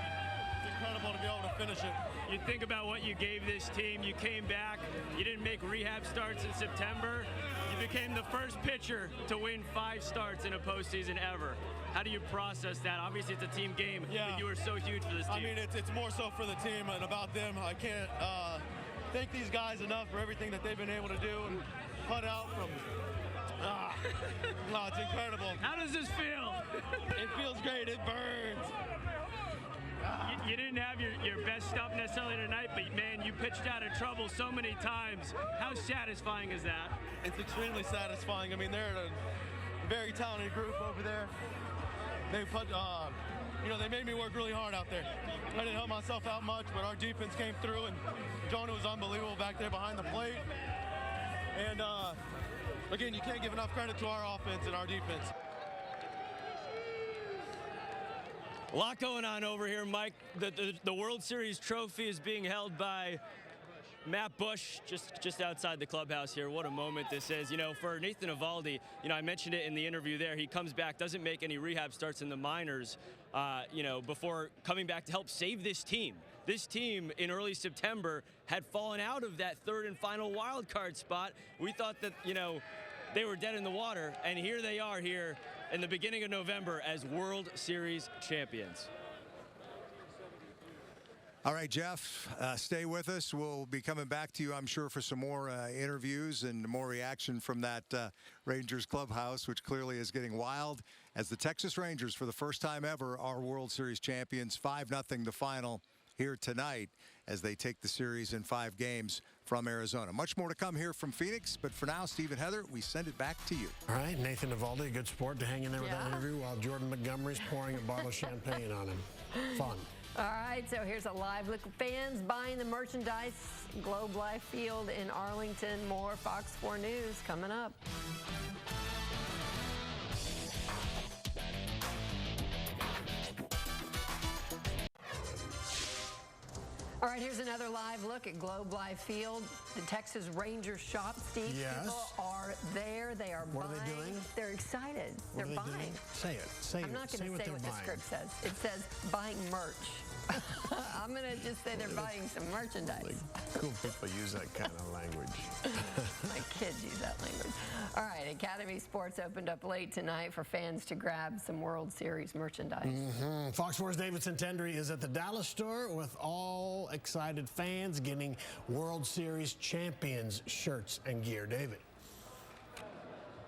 it's incredible to be able to finish it. You think about what you gave this team. You came back. You didn't make rehab starts in September. You became the first pitcher to win 5 starts in a postseason ever. How do you process that? Obviously, it's a team game, but you were so huge for this team. I mean, it's more so for the team and about them. I can't thank these guys enough for everything that they've been able to do and put out from. No, it's incredible. How does this feel? It feels great. It burns. You didn't have your best stuff necessarily tonight, but man, you pitched out of trouble so many times. How satisfying is that? It's extremely satisfying. I mean, they're a very talented group over there. They put, you know, they made me work really hard out there. I didn't help myself out much, but our defense came through, and Jonah was unbelievable back there behind the plate. And again, you can't give enough credit to our offense and our defense. A lot going on over here, Mike. The World Series trophy is being held by Matt Bush, just outside the clubhouse here. What a moment this is. You know, for Nathan Eovaldi, you know, I mentioned it in the interview there. He comes back, doesn't make any rehab starts in the minors, you know, before coming back to help save this team. this team in early September had fallen out of that third and final wild card spot. We thought that, you know, they were dead in the water, and here they are here in the beginning of November as World Series champions. All right, Jeff, stay with us. We'll be coming back to you, I'm sure, for some more interviews and more reaction from that Rangers clubhouse, which clearly is getting wild, as the Texas Rangers, for the first time ever, are World Series champions. 5-0 the final here tonight as they take the series in 5 games from Arizona. Much more to come here from Phoenix, but for now, Steve and Heather, we send it back to you. All right, Nathan Eovaldi, a good sport to hang in there with that interview while Jordan Montgomery's pouring a bottle of champagne on him. Fun. All right, so here's a live look of fans buying the merchandise. Globe Life Field in Arlington. More Fox 4 News coming up. All right, here's another live look at Globe Life Field. The Texas Rangers shop, Steve. Yes. People are there. They are What buying. are they doing? They're excited. They're What are they buying. doing? Say it. Say it. I'm not going to what say what the buying. script says. It says buying merch. I'm going to just say they're buying some merchandise. Cool people use that kind of language. My kids use that language. All right, Academy Sports opened up late tonight for fans to grab some World Series merchandise. Fox 4's David Santendry is at the Dallas store with all excited fans getting World Series champions shirts and gear. David.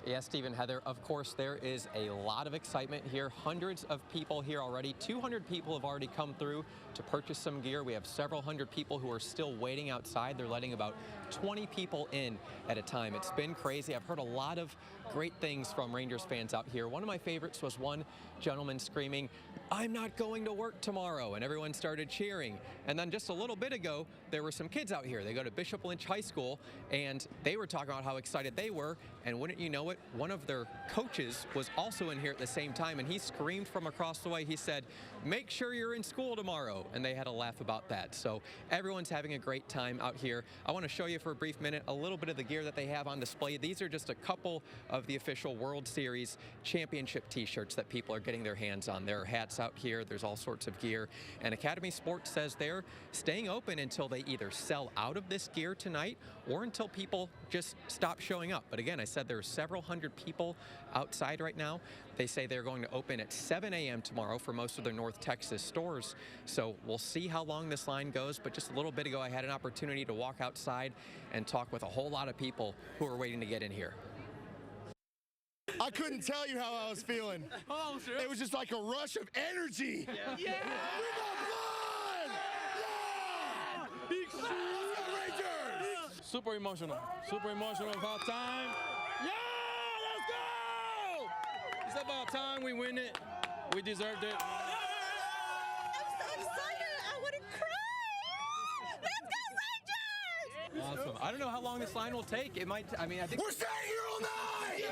Yes, Steve and Heather, of course, there is a lot of excitement here. Hundreds of people here already. 200 people have already come through to purchase some gear. We have several hundred people who are still waiting outside. They're letting about 20 people in at a time. It's been crazy. I've heard a lot of great things from Rangers fans out here. One of my favorites was one gentleman screaming, "I'm not going to work tomorrow," and everyone started cheering. And then just a little bit ago, there were some kids out here. They go to Bishop Lynch High School, and they were talking about how excited they were, and wouldn't you know it, one of their coaches was also in here at the same time, and he screamed from across the way. He said, "Make sure you're in school tomorrow," and they had a laugh about that. So everyone's having a great time out here. I want to show you for a brief minute a little bit of the gear that they have on display. These are just a couple of the official World Series championship t-shirts that people are getting their hands on. There are hats out here. There's all sorts of gear. And Academy Sports says they're staying open until they either sell out of this gear tonight or until people just stop showing up. But again, I said there are several hundred people outside right now. They say they're going to open at 7 a.m. tomorrow for most of their North Texas stores. So we'll see how long this line goes. But just a little bit ago, I had an opportunity to walk outside and talk with a whole lot of people who are waiting to get in here. I couldn't tell you how I was feeling. Oh, sure. It was just like a rush of energy. Yeah! Let's go, Rangers! Super emotional about time. Yeah, let's go! It's about time we win it. We deserved it. I'm so excited. I want to cry. Let's go, Rangers! Awesome. I don't know how long this line will take. It might, I think... We're staying here all night! Yeah!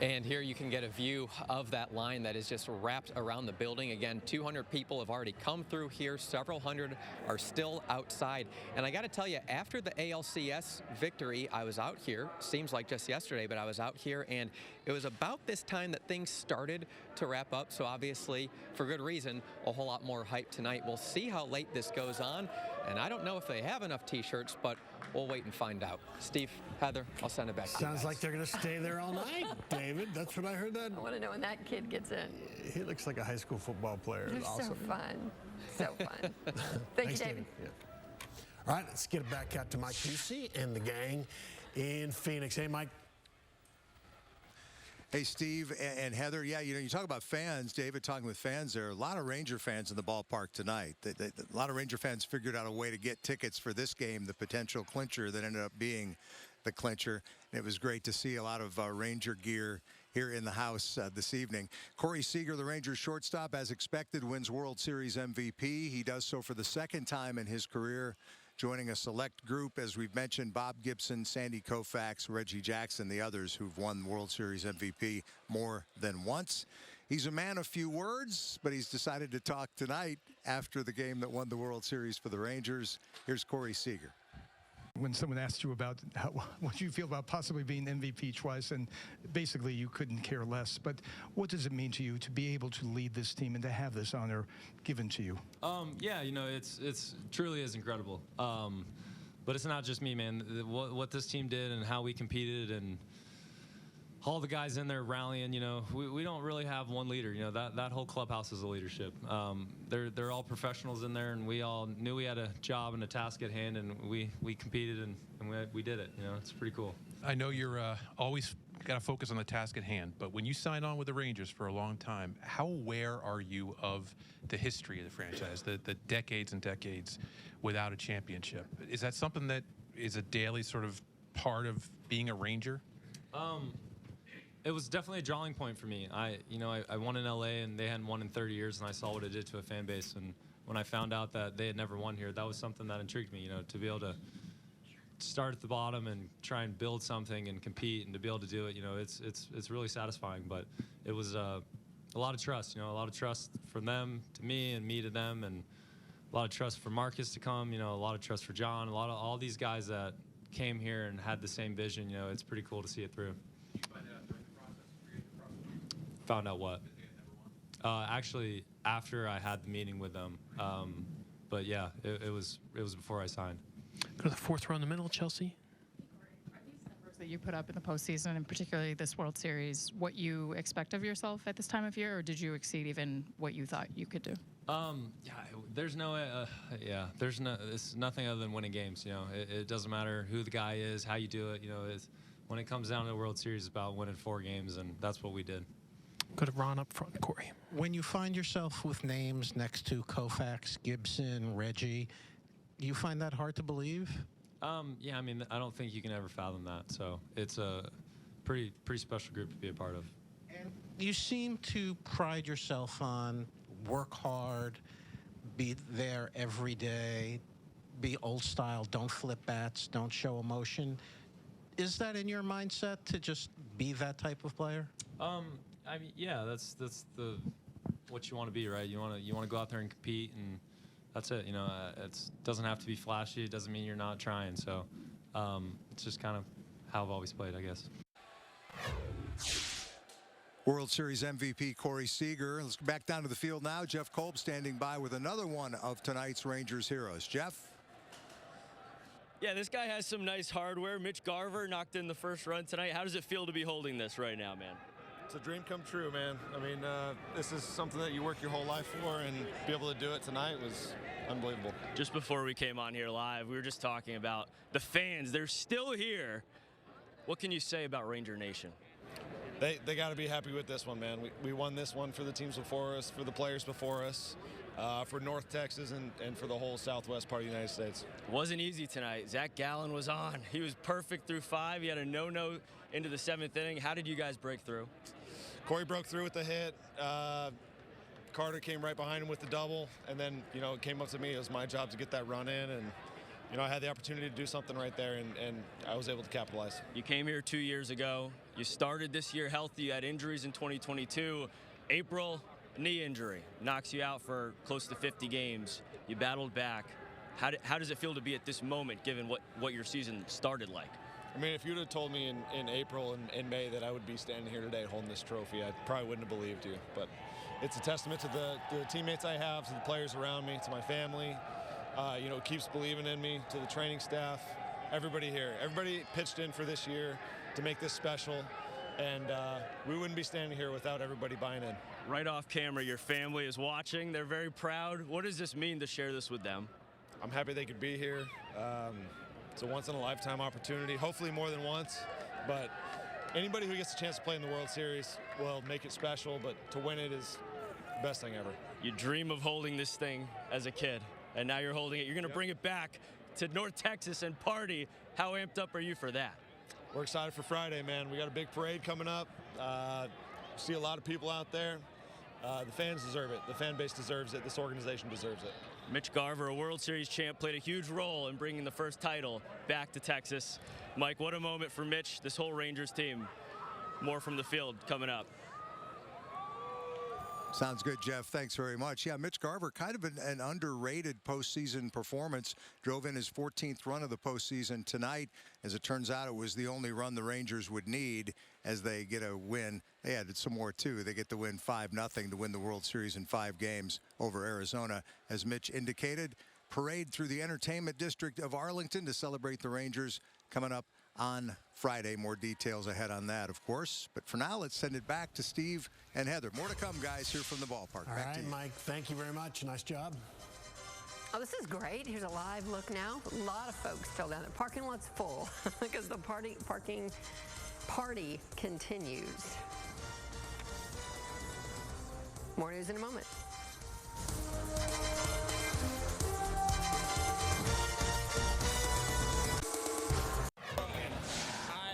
And here you can get a view of that line that is just wrapped around the building. Again, 200 people have already come through here. Several hundred are still outside. And I got to tell you, after the ALCS victory, I was out here. Seems like just yesterday, but I was out here, and it was about this time that things started to wrap up. So obviously, for good reason, a whole lot more hype tonight. We'll see how late this goes on. And I don't know if they have enough T-shirts, but we'll wait and find out. Steve, Heather, I'll send it back to you. Sounds like they're going to stay there all night, David. That's what I heard. That I want to know when that kid gets in. he looks like a high school football player. They're Awesome. so fun. So fun. Thank you, David. Yeah. All right, let's get it back out to Mike Busey and the gang in Phoenix. Hey, Mike. Hey, Steve and Heather. Yeah, you know, you talk about fans, David, talking with fans. There are a lot of Ranger fans in the ballpark tonight. A lot of Ranger fans figured out a way to get tickets for this game, the potential clincher that ended up being the clincher. And it was great to see a lot of Ranger gear here in the house this evening. Corey Seager, the Rangers shortstop, as expected, wins World Series MVP. He does so for the second time in his career, joining a select group, as we've mentioned, Bob Gibson, Sandy Koufax, Reggie Jackson, the others who've won World Series MVP more than once. He's a man of few words, but he's decided to talk tonight after the game that won the World Series for the Rangers. Here's Corey Seager. When someone asked you about what you feel about possibly being MVP twice, and basically you couldn't care less, but what does it mean to you to be able to lead this team and to have this honor given to you? Yeah, you know, it's truly is incredible. But it's not just me, man. What this team did and how we competed and all the guys in there rallying, you know, we don't really have one leader. You know, that whole clubhouse is a leadership. They're all professionals in there, and we all knew we had a job and a task at hand, and we competed and we did it. You know, it's pretty cool. I know you're always got to focus on the task at hand, but when you signed on with the Rangers for a long time, how aware are you of the history of the franchise, the decades and decades without a championship? Is that something that is a daily sort of part of being a Ranger? It was definitely a drawing point for me. I won in LA, and they hadn't won in 30 years, and I saw what it did to a fan base. And when I found out that they had never won here, that was something that intrigued me. You know, to be able to start at the bottom and try and build something and compete, and to be able to do it, you know, it's really satisfying. But it was a lot of trust. You know, a lot of trust from them to me, and me to them, and a lot of trust for Marcus to come. You know, a lot of trust for John. A lot of all these guys that came here and had the same vision. You know, it's pretty cool to see it through. Found out what? Actually, after I had the meeting with them. But yeah, it was before I signed. Go to the fourth row in the middle, Chelsea. That you put up in the postseason, and particularly this World Series, what you expect of yourself at this time of year, or did you exceed even what you thought you could do? Yeah, there's no, it's nothing other than winning games. You know, it doesn't matter who the guy is, how you do it. You know, when it comes down to the World Series, it's about winning 4 games, and that's what we did. Go to Ron up front, Corey. When you find yourself with names next to Koufax, Gibson, Reggie, you find that hard to believe? Yeah, I mean, I don't think you can ever fathom that. So it's a pretty special group to be a part of. And you seem to pride yourself on work hard, be there every day, be old style, don't flip bats, don't show emotion. Is that in your mindset to just be that type of player? I mean, yeah, that's what you want to be, right? You want to go out there and compete, and that's it. You know, it doesn't have to be flashy. It doesn't mean you're not trying. So it's just kind of how I've always played, I guess. World Series MVP Corey Seager. Let's go back down to the field now. Jeff Kolb standing by with another one of tonight's Rangers heroes. Jeff? Yeah, this guy has some nice hardware. Mitch Garver knocked in the first run tonight. How does it feel to be holding this right now, man? It's a dream come true, man. I mean, this is something that you work your whole life for, and be able to do it tonight was unbelievable. Just before we came on here live, we were just talking about the fans. They're still here. What can you say about Ranger Nation? They got to be happy with this one, man. We won this one for the teams before us, for the players before us, for North Texas, and for the whole southwest part of the United States. Wasn't easy tonight. Zach Gallen was on. He was perfect through 5. He had a no-no into the 7th inning. How did you guys break through? Corey broke through with the hit. Carter came right behind him with the double, and then, you know, it came up to me. It was my job to get that run in, and, you know, I had the opportunity to do something right there, and I was able to capitalize. You came here 2 years ago. You started this year healthy. You had injuries in 2022. April, knee injury, knocks you out for close to 50 games. You battled back. How does it feel to be at this moment, given what your season started like? I mean, if you'd have told me in April and in May that I would be standing here today holding this trophy, I probably wouldn't have believed you. But it's a testament to the teammates I have, to the players around me, to my family. You know, it keeps believing in me, to the training staff, everybody here. Everybody pitched in for this year to make this special, and we wouldn't be standing here without everybody buying in. Right off camera, your family is watching. They're very proud. What does this mean to share this with them? I'm happy they could be here. It's a once-in-a-lifetime opportunity, hopefully more than once, but anybody who gets a chance to play in the World Series will make it special, but to win it is the best thing ever. You dream of holding this thing as a kid, and now you're holding it. You're going to bring it back to North Texas and party. How amped up are you for that? We're excited for Friday, man. We got a big parade coming up. See a lot of people out there. The fans deserve it. The fan base deserves it. This organization deserves it. Mitch Garver, a World Series champ, played a huge role in bringing the first title back to Texas. Mike, what a moment for Mitch, this whole Rangers team. More from the field coming up. Sounds good, Jeff. Thanks very much. Yeah, Mitch Garver, kind of an underrated postseason performance. Drove in his 14th run of the postseason tonight. As it turns out, it was the only run the Rangers would need as they get a win. They added some more, too. They get the win 5-0 to win the World Series in 5 games over Arizona. As Mitch indicated, parade through the entertainment district of Arlington to celebrate the Rangers coming up on Friday. More details ahead on that, of course. But for now, let's send it back to Steve and Heather. More to come, guys, here from the ballpark. All back right, to you. Mike, thank you very much. Nice job. Oh, this is great. Here's a live look now. A lot of folks still down there. Parking lot's full because the party continues. More news in a moment.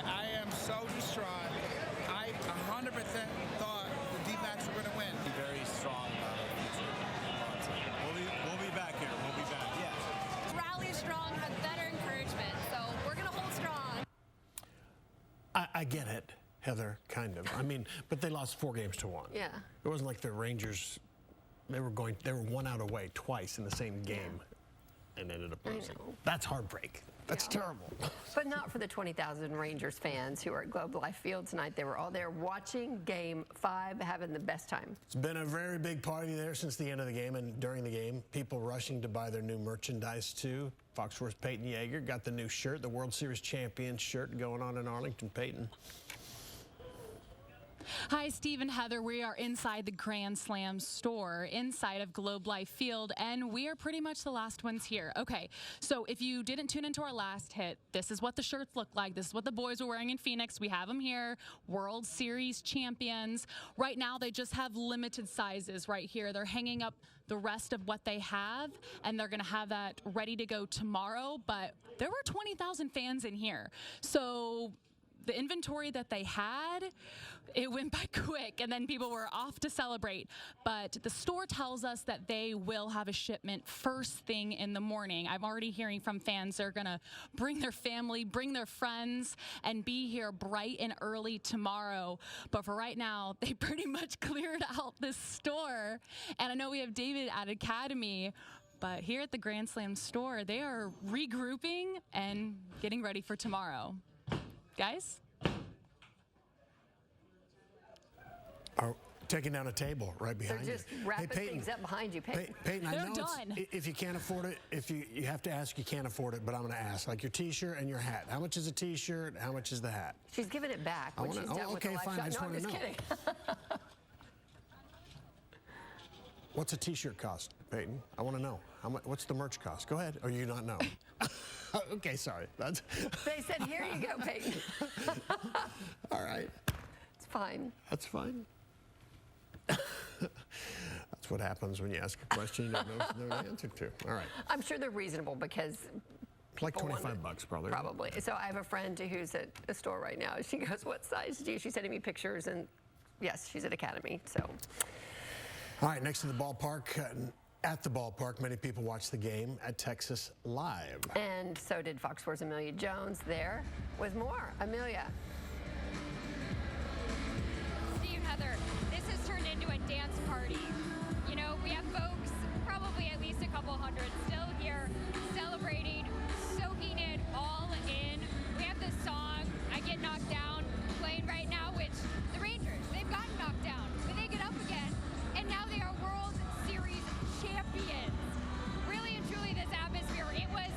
I am so distraught. I 100% thought the D-backs were going to win. Very strong about our future. We'll be back here. We'll be back. Yes. Rally strong, have better encouragement. So we're going to hold strong. I get it, Heather, kind of. I mean, but they lost 4 games to 1. Yeah. It wasn't like the Rangers, they were 1 out away twice in the same game and ended up losing. That's heartbreak. That's terrible. But not for the 20,000 Rangers fans who are at Globe Life Field tonight. They were all there watching Game 5, having the best time. It's been a very big party there since the end of the game and during the game. People rushing to buy their new merchandise, too. Fox Sports' Peyton Yeager got the new shirt, the World Series champion shirt going on in Arlington. Peyton. Hi, Steve and Heather. We are inside the Grand Slam store inside of Globe Life Field, and we are pretty much the last ones here. Okay, so if you didn't tune into our last hit, this is what the shirts look like. This is what the boys were wearing in Phoenix. We have them here, World Series champions. Right now, they just have limited sizes right here. They're hanging up the rest of what they have, and they're going to have that ready to go tomorrow, but there were 20,000 fans in here. So the inventory that they had, it went by quick, and then people were off to celebrate. But the store tells us that they will have a shipment first thing in the morning. I'm already hearing from fans they're going to bring their family, bring their friends, and be here bright and early tomorrow. But for right now, they pretty much cleared out this store. And I know we have David at Academy, but here at the Grand Slam store, they are regrouping and getting ready for tomorrow. Guys? Are taking down a table right behind you. They're just wrapping things up behind you, Peyton. Peyton, I They're know done. If you can't afford it, if you have to ask, you can't afford it, but I'm going to ask. Like your T-shirt and your hat. How much is a T-shirt? How much is the hat? She's giving it back when she's done with the live shot. I just No, I'm want to just know. kidding. What's a T-shirt cost, Peyton? I want to know. How much? What's the merch cost? Go ahead. Or you not know? Okay, sorry. That's. They said, here you go, Peyton. All right. It's fine. That's fine. That's what happens when you ask a question you don't know the answer to. All right. I'm sure they're reasonable because Like people $25 probably. Probably. So I have a friend who's at a store right now. She goes, what size do you? She's sending me pictures, and yes, she's at Academy. So. All right, next to the ballpark, at the ballpark, many people watched the game at Texas Live. And so did Fox Sports' Amelia Jones there with more. Amelia. Steve, Heather, this has turned into a dance party. You know, we have folks, probably at least a couple hundred, still here celebrating, soaking it all in. We have this song, I Get Knocked Down, playing right now, which the Rangers, they've gotten knocked down, but they get up again, and now they are World Series champions. Really and truly, this atmosphere, it was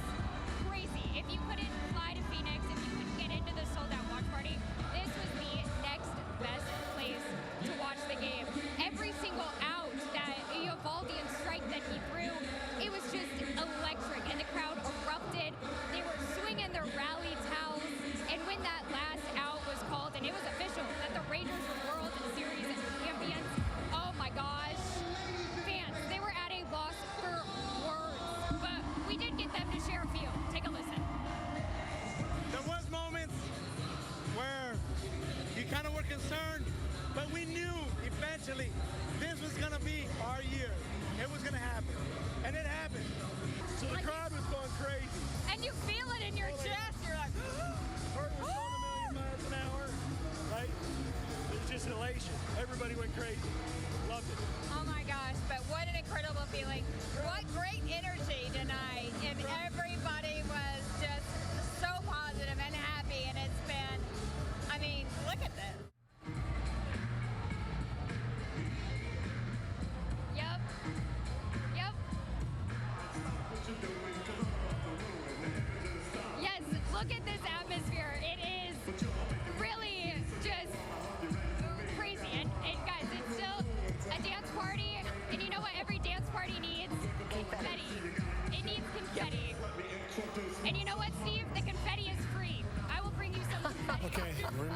crazy. If you couldn't fly to Phoenix, if you couldn't get into the sold-out watch party, this was the next best place to watch the game. Every single out that Eovaldian strike that he threw, it was just electric, and the crowd erupted. They were swinging their rally towels, and when that last out was called, and it was official,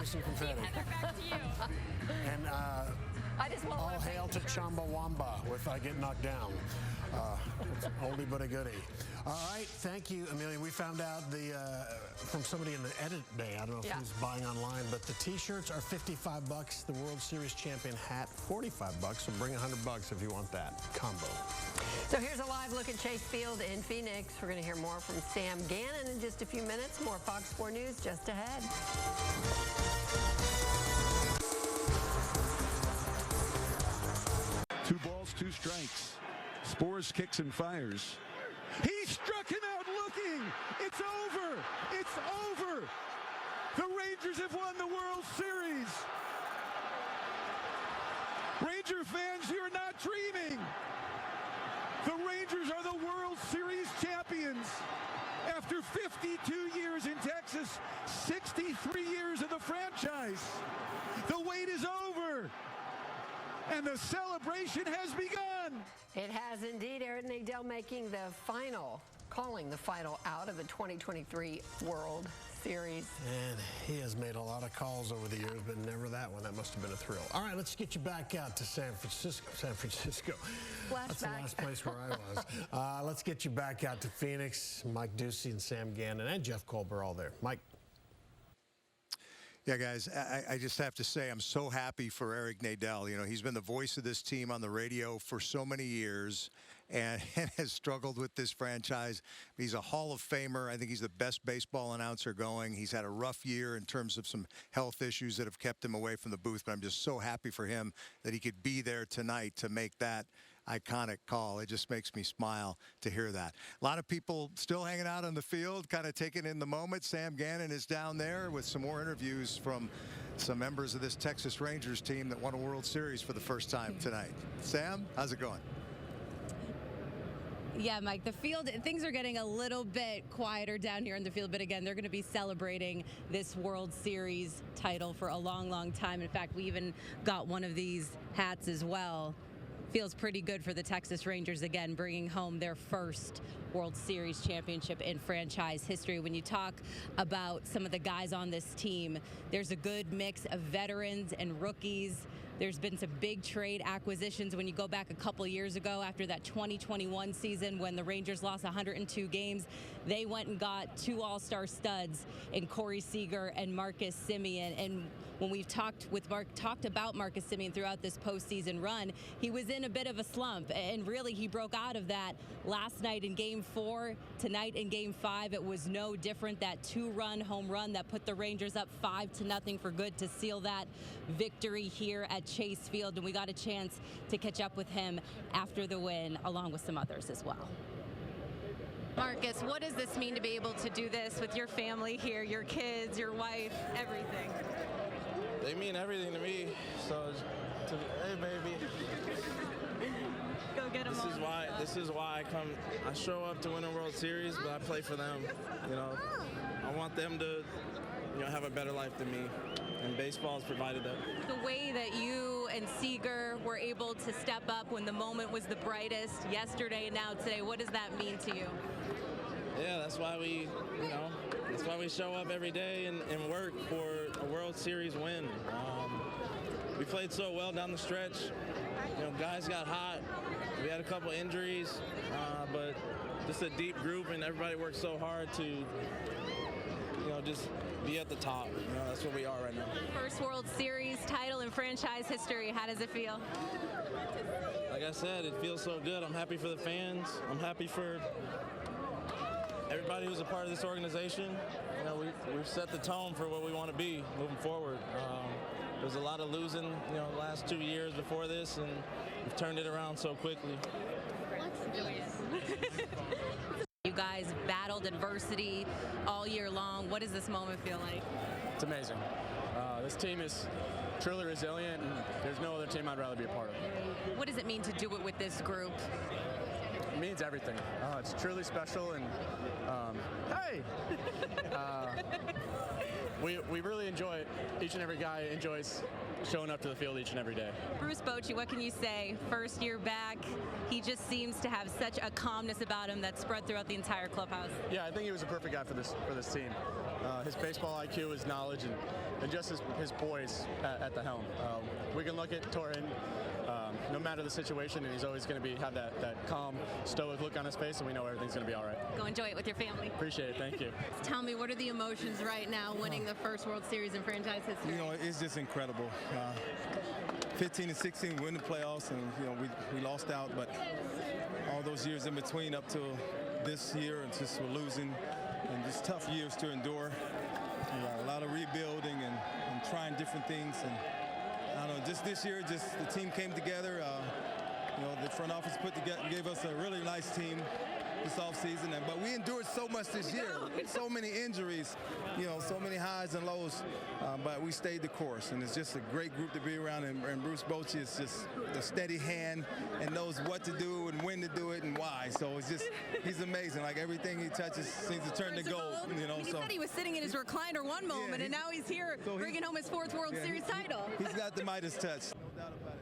me some confetti. Back to you. And I just want all hail to Chumbawamba if I get knocked down. It's oldie but a goodie. All right, thank you, Amelia. We found out from somebody in the edit bay, I don't know if he's buying online, but the T-shirts are $55. The World Series champion hat, $45. So bring $100 if you want that combo. So here's a live look at Chase Field in Phoenix. We're going to hear more from Sam Gannon in just a few minutes. More Fox 4 News just ahead. 2 balls, 2 strikes. Spores kicks and fires. He struck him out looking. It's over. It's over. The Rangers have won the World Series. Ranger fans, you're not dreaming. The Rangers are the World Series champions. After 52 years in Texas, 63 years in the franchise. The wait is over. And the celebration has begun. It has indeed. Aaron Nadell calling the final out of the 2023 World Series. And he has made a lot of calls over the years, but never that one. That must have been a thrill. All right, let's get you back out to San Francisco. That's the last place where I was. Let's get you back out to Phoenix. Mike Ducey and Sam Gannon and Jeff Kolber all there. Mike. Yeah, guys, I just have to say I'm so happy for Eric Nadell. You know, he's been the voice of this team on the radio for so many years and has struggled with this franchise. He's a Hall of Famer. I think he's the best baseball announcer going. He's had a rough year in terms of some health issues that have kept him away from the booth, but I'm just so happy for him that he could be there tonight to make that iconic call. It just makes me smile to hear that. A lot of people still hanging out on the field, kind of taking in the moment. Sam Gannon is down there with some more interviews from some members of this Texas Rangers team that won a World Series for the first time tonight. Sam, how's it going? Yeah, Mike, the field, things are getting a little bit quieter down here in the field, but again, they're going to be celebrating this World Series title for a long, long time. In fact, we even got one of these hats as well. Feels pretty good for the Texas Rangers, again, bringing home their first World Series championship in franchise history. When you talk about some of the guys on this team, there's a good mix of veterans and rookies. There's been some big trade acquisitions when you go back a couple years ago after that 2021 season when the Rangers lost 102 games. They went and got 2 all-star studs in Corey Seager and Marcus Semien. And when we've talked about Marcus Semien throughout this postseason run, he was in a bit of a slump, and really he broke out of that last night in Game 4. Tonight in Game 5, it was no different. That 2-run home run that put the Rangers up 5-0 for good to seal that victory here at Chase Field, and we got a chance to catch up with him after the win, along with some others as well. Marcus, what does this mean to be able to do this with your family here, your kids, your wife, everything? They mean everything to me. So, hey, baby. Go get them. This is why I show up to win a World Series, but I play for them. You know, I want them to, have a better life than me. And baseball has provided that. The way that you and Seager were able to step up when the moment was the brightest yesterday and now today, what does that mean to you? Yeah, that's why we show up every day and work for a World Series win. We played so well down the stretch. Guys got hot. We had a couple injuries, but just a deep group, and everybody worked so hard to, just be at the top. That's what we are right now. First World Series title in franchise history. How does it feel? Like I said, it feels so good. I'm happy for the fans. I'm happy for everybody who's a part of this organization. We've set the tone for what we want to be moving forward. There was a lot of losing, the last 2 years before this, and we've turned it around so quickly. You guys battled adversity all year long. What does this moment feel like? It's amazing. This team is truly resilient, and there's no other team I'd rather be a part of. What does it mean to do it with this group? it means everything. It's truly special, and hey, we really enjoy it. Each and every guy enjoys showing up to the field each and every day. Bruce Bochy, what can you say? First year back, he just seems to have such a calmness about him that's spread throughout the entire clubhouse. Yeah, I think he was a perfect guy for this team. His baseball IQ, his knowledge, and just his poise at the helm. We can look at Torrin, no matter the situation, and he's always going to have that calm, stoic look on his face, and we know everything's going to be all right. Go enjoy it with your family. Appreciate it. Thank you. Tell me, what are the emotions right now winning the first World Series in franchise history? You know, it's just incredible. 15 and 16, win the playoffs, and you know we lost out, but all those years in between up to this year, and just we're losing, and just tough years to endure. A lot of rebuilding and trying different things, and I don't know, just this year, just the team came together. You know, the front office put together, gave us a really nice team this offseason, but we endured so much this year. So many injuries, you know, so many highs and lows, but we stayed the course, and it's just a great group to be around, and Bruce Bochy is just a steady hand and knows what to do and when to do it and why. So it's just, he's amazing. Like everything he touches seems to turn to gold, you know. He said he was sitting in his recliner one moment, and now he's here bringing home his 4th World Series title. He's got the Midas touch. No doubt about it.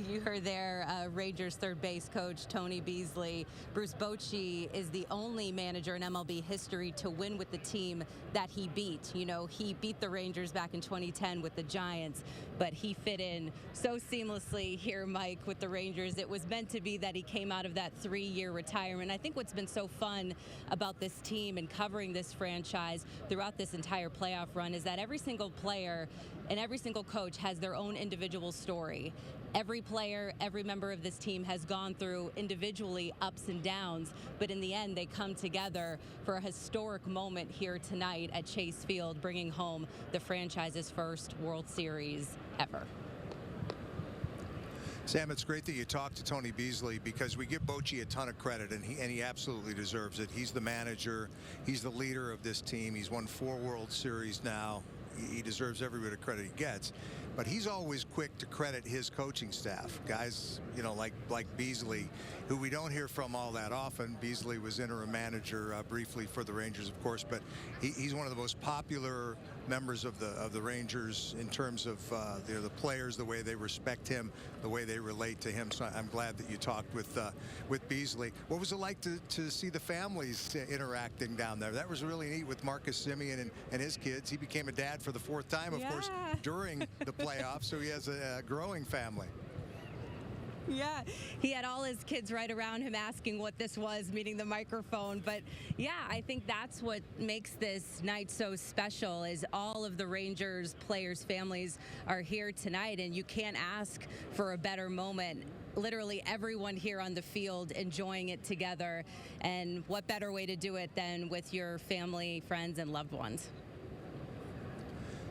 You heard there Rangers third base coach Tony Beasley. Bruce Bochy is the only manager in MLB history to win with the team that he beat. You know, he beat the Rangers back in 2010 with the Giants, but he fit in so seamlessly here, Mike, with the Rangers. It was meant to be that he came out of that 3-year retirement. I think what's been so fun about this team and covering this franchise throughout this entire playoff run is that every single player and every single coach has their own individual story. Every player, every member of this team has gone through individually ups and downs, but in the end, they come together for a historic moment here tonight at Chase Field, bringing home the franchise's first World Series ever. Sam, it's great that you talked to Tony Beasley, because we give Bochy a ton of credit, and he absolutely deserves it. He's the manager. He's the leader of this team. He's won 4 World Series now. He deserves every bit of credit he gets, but he's always quick to credit his coaching staff, guys, you know, like Beasley, who we don't hear from all that often. Beasley was interim manager briefly for the Rangers, of course, but he's one of the most popular members of the Rangers in terms of the players, the way they respect him, the way they relate to him. So I'm glad that you talked with Beasley. What was it like to see the families interacting down there? That was really neat with Marcus Semien and his kids. He became a dad for the 4th time, of course, during the playoffs, so he has a growing family. Yeah, he had all his kids right around him asking what this was, meeting the microphone. But yeah, I think that's what makes this night so special, is all of the Rangers players' families are here tonight, and you can't ask for a better moment. Literally everyone here on the field enjoying it together, and what better way to do it than with your family, friends, and loved ones.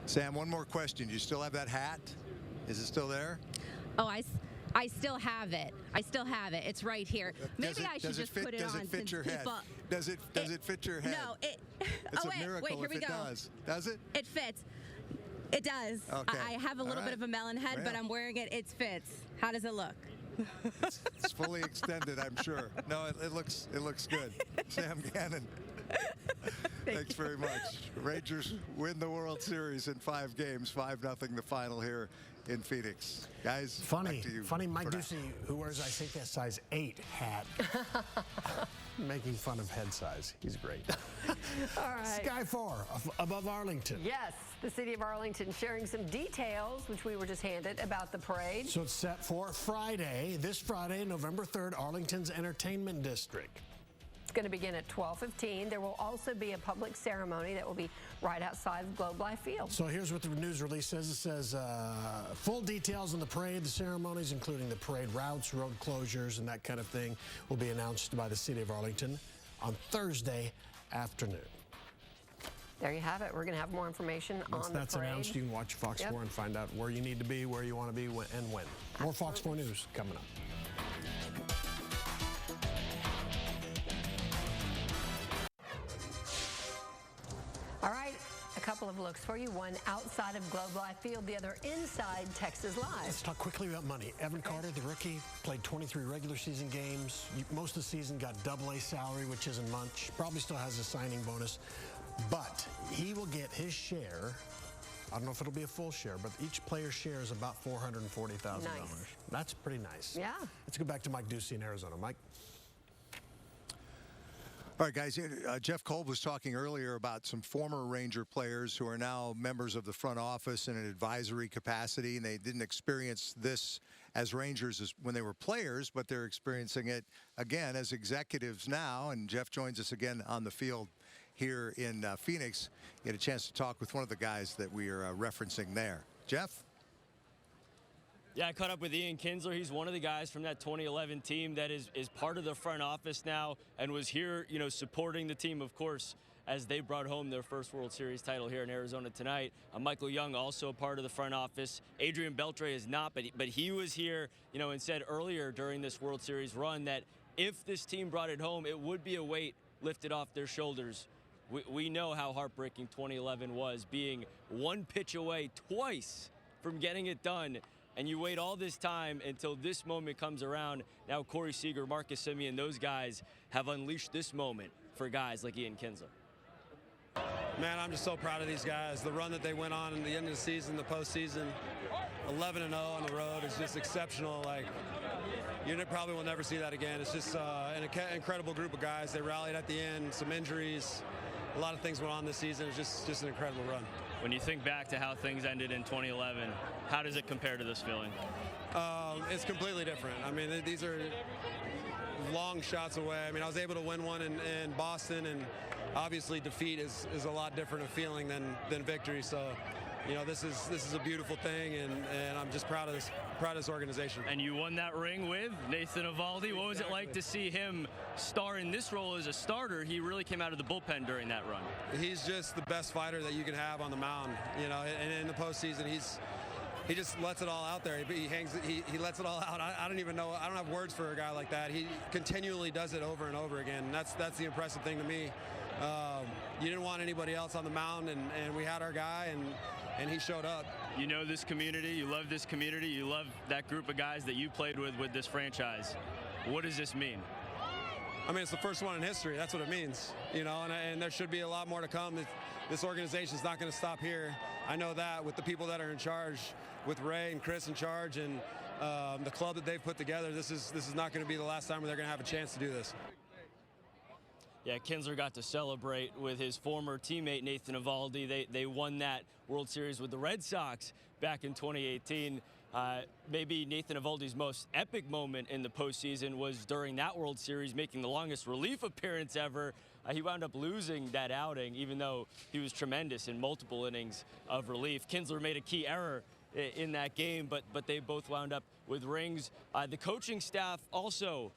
Sam, one more question. Do you still have that hat? Is it still there? Oh, I still have it. I still have it. It's right here. Maybe I should just put it on. Does it fit your head? People, does it fit your head? No. It's a miracle if it does. Does it? It fits. It does. Okay. I have a little bit of a melon head, but I'm wearing it. It fits. How does it look? It's fully extended, I'm sure. No, it looks good. Sam Gannon. Thanks very much. Rangers win the World Series in 5 games, 5-0 the final here in Phoenix. Guys, funny Mike for Ducey, who wears, I think, a size 8 hat, making fun of head size. He's great. All right. Sky 4 above Arlington. Yes, the city of Arlington sharing some details, which we were just handed, about the parade. So it's set for Friday, this Friday, November 3rd, Arlington's Entertainment District. It's going to begin at 12:15. There will also be a public ceremony that will be right outside of Globe Life Field. So here's what the news release says. It says full details on the parade, the ceremonies, including the parade routes, road closures, and that kind of thing, will be announced by the city of Arlington on Thursday afternoon. There you have it. We're going to have more information on the parade. Once that's announced, you can watch Fox 4 and find out where you need to be, where you want to be, and when. More Fox 4 News coming up. All right, a A couple of looks for you, one outside of Globe Life Field, the other inside Texas Live. Let's talk quickly about money. Evan Carter, the rookie, played 23 regular season games. Most of the season got AA salary, which isn't much. Probably still has a signing bonus. But he will get his share. I don't know if it'll be a full share, but each player's share is about $440,000. Nice. That's pretty nice. Yeah. Let's go back to Mike Ducey in Arizona. Mike? All right, guys, Jeff Kolb was talking earlier about some former Ranger players who are now members of the front office in an advisory capacity, and they didn't experience this as Rangers when they were players, but they're experiencing it again as executives now. And Jeff joins us again on the field here in Phoenix. Get a chance to talk with one of the guys that we are referencing there. Jeff? Yeah, I caught up with Ian Kinsler. He's one of the guys from that 2011 team that is part of the front office now and was here, supporting the team, of course, as they brought home their first World Series title here in Arizona tonight. Michael Young, also a part of the front office. Adrian Beltre is not, but he was here, and said earlier during this World Series run that if this team brought it home, it would be a weight lifted off their shoulders. We know how heartbreaking 2011 was, being one pitch away twice from getting it done. And you wait all this time until this moment comes around. Now Corey Seager, Marcus Semien, those guys have unleashed this moment for guys like Ian Kinsler. Man, I'm just so proud of these guys. The run that they went on in the end of the season, the postseason, 11-0 on the road is just exceptional. Like, you probably will never see that again. It's just an incredible group of guys. They rallied at the end, some injuries. A lot of things went on this season. It's just an incredible run. When you think back to how things ended in 2011, how does it compare to this feeling? It's completely different. I mean, these are long shots away. I mean, I was able to win one in Boston, and obviously defeat is a lot different a feeling than victory. So, this is a beautiful thing, and I'm just proud of this organization. And you won that ring with Nathan Eovaldi. What was it like to see him star in this role as a starter? He really came out of the bullpen during that run. He's just the best fighter that you can have on the mound, and in the postseason, he just lets it all out there. He lets it all out. I don't even know. I don't have words for a guy like that. He continually does it over and over again. That's the impressive thing to me. You didn't want anybody else on the mound, and we had our guy, and he showed up. You know this community. You love this community. You love that group of guys that you played with this franchise. What does this mean? I mean, it's the first one in history. That's what it means, and there should be a lot more to come. This organization is not going to stop here. I know that with the people that are in charge, with Ray and Chris in charge, and the club that they've put together, this is not going to be the last time they're going to have a chance to do this. Yeah, Kinsler got to celebrate with his former teammate Nathan Eovaldi. They won that World Series with the Red Sox back in 2018. Maybe Nathan Eovaldi's most epic moment in the postseason was during that World Series, making the longest relief appearance ever. He wound up losing that outing, even though he was tremendous in multiple innings of relief. Kinsler made a key error in that game, but they both wound up with rings. The coaching staff also,